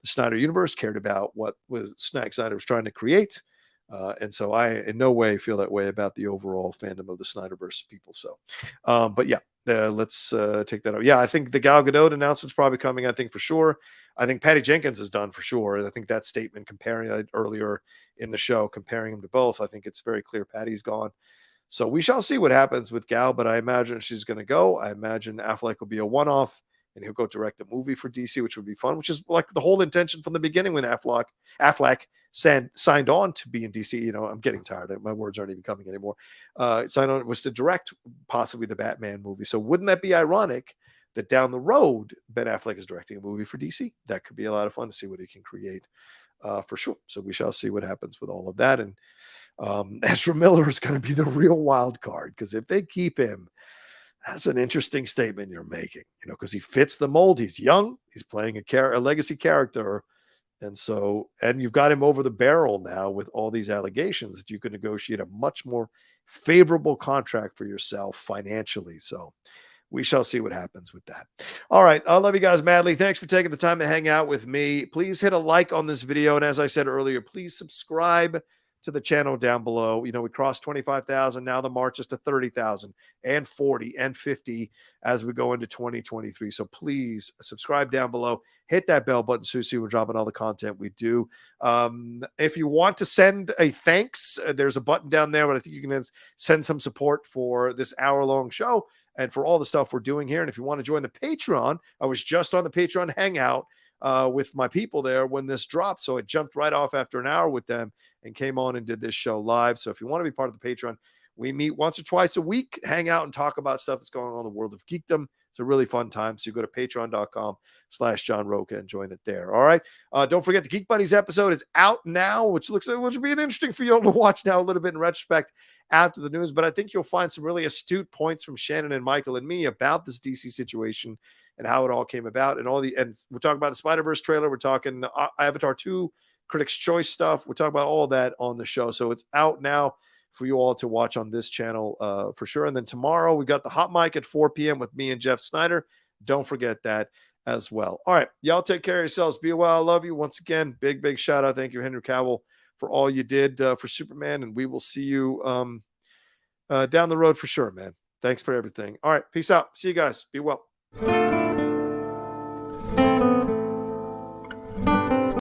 the Snyder universe, cared about what Snyder was trying to create. And so I in no way feel that way about the overall fandom of the SnyderVerse people. So, but yeah, let's take that out. Yeah, I think the Gal Gadot announcement's probably coming, I think, for sure. I think Patty Jenkins is done for sure. I think that statement comparing earlier in the show, comparing him to both, I think it's very clear Patty's gone. So we shall see what happens with Gal, but I imagine she's going to go. I imagine Affleck will be a one-off, and he'll go direct a movie for DC, which would be fun, which is like the whole intention from the beginning when Affleck signed on to be in DC. I'm getting tired. My words aren't even coming anymore. Signed on was to direct possibly the Batman movie. So wouldn't that be ironic that down the road, Ben Affleck is directing a movie for DC? That could be a lot of fun to see what he can create for sure. So we shall see what happens with all of that. And Ezra Miller is going to be the real wild card, because if they keep him, that's an interesting statement you're making, because he fits the mold. He's young. He's playing a legacy character. And you've got him over the barrel now with all these allegations that you can negotiate a much more favorable contract for yourself financially. So we shall see what happens with that. All right. I love you guys madly. Thanks for taking the time to hang out with me. Please hit a like on this video. And as I said earlier, please subscribe to the channel down below. We crossed 25,000. Now the march is to 30,000 and 40 and 50 as we go into 2023. So please subscribe down below. Hit that bell button so you see we're dropping all the content we do. If you want to send a thanks, there's a button down there, but I think you can send some support for this hour-long show and for all the stuff we're doing here. And if you want to join the Patreon, I was just on the Patreon hangout with my people there when this dropped. So it jumped right off after an hour with them and came on and did this show live. So if you want to be part of the Patreon, we meet once or twice a week, hang out and talk about stuff that's going on in the world of geekdom. It's a really fun time. So you go to patreon.com/John Rocha and join it there. All right. Don't forget the Geek Buddies episode is out now, which will be an interesting for you to watch now a little bit in retrospect after the news. But I think you'll find some really astute points from Shannon and Michael and me about this DC situation and how it all came about, and we're talking about the Spider-Verse trailer. We're talking Avatar 2, Critics' Choice stuff. We're talking about all that on the show. So it's out now for you all to watch on this channel for sure. And then tomorrow we got the Hot Mic at 4 p.m. with me and Jeff Snyder. Don't forget that as well. All right. Y'all take care of yourselves. Be well. I love you. Once again, big shout out. Thank you, Henry Cavill, for all you did for Superman. And we will see you down the road for sure, man. Thanks for everything. All right. Peace out. See you guys. Be well.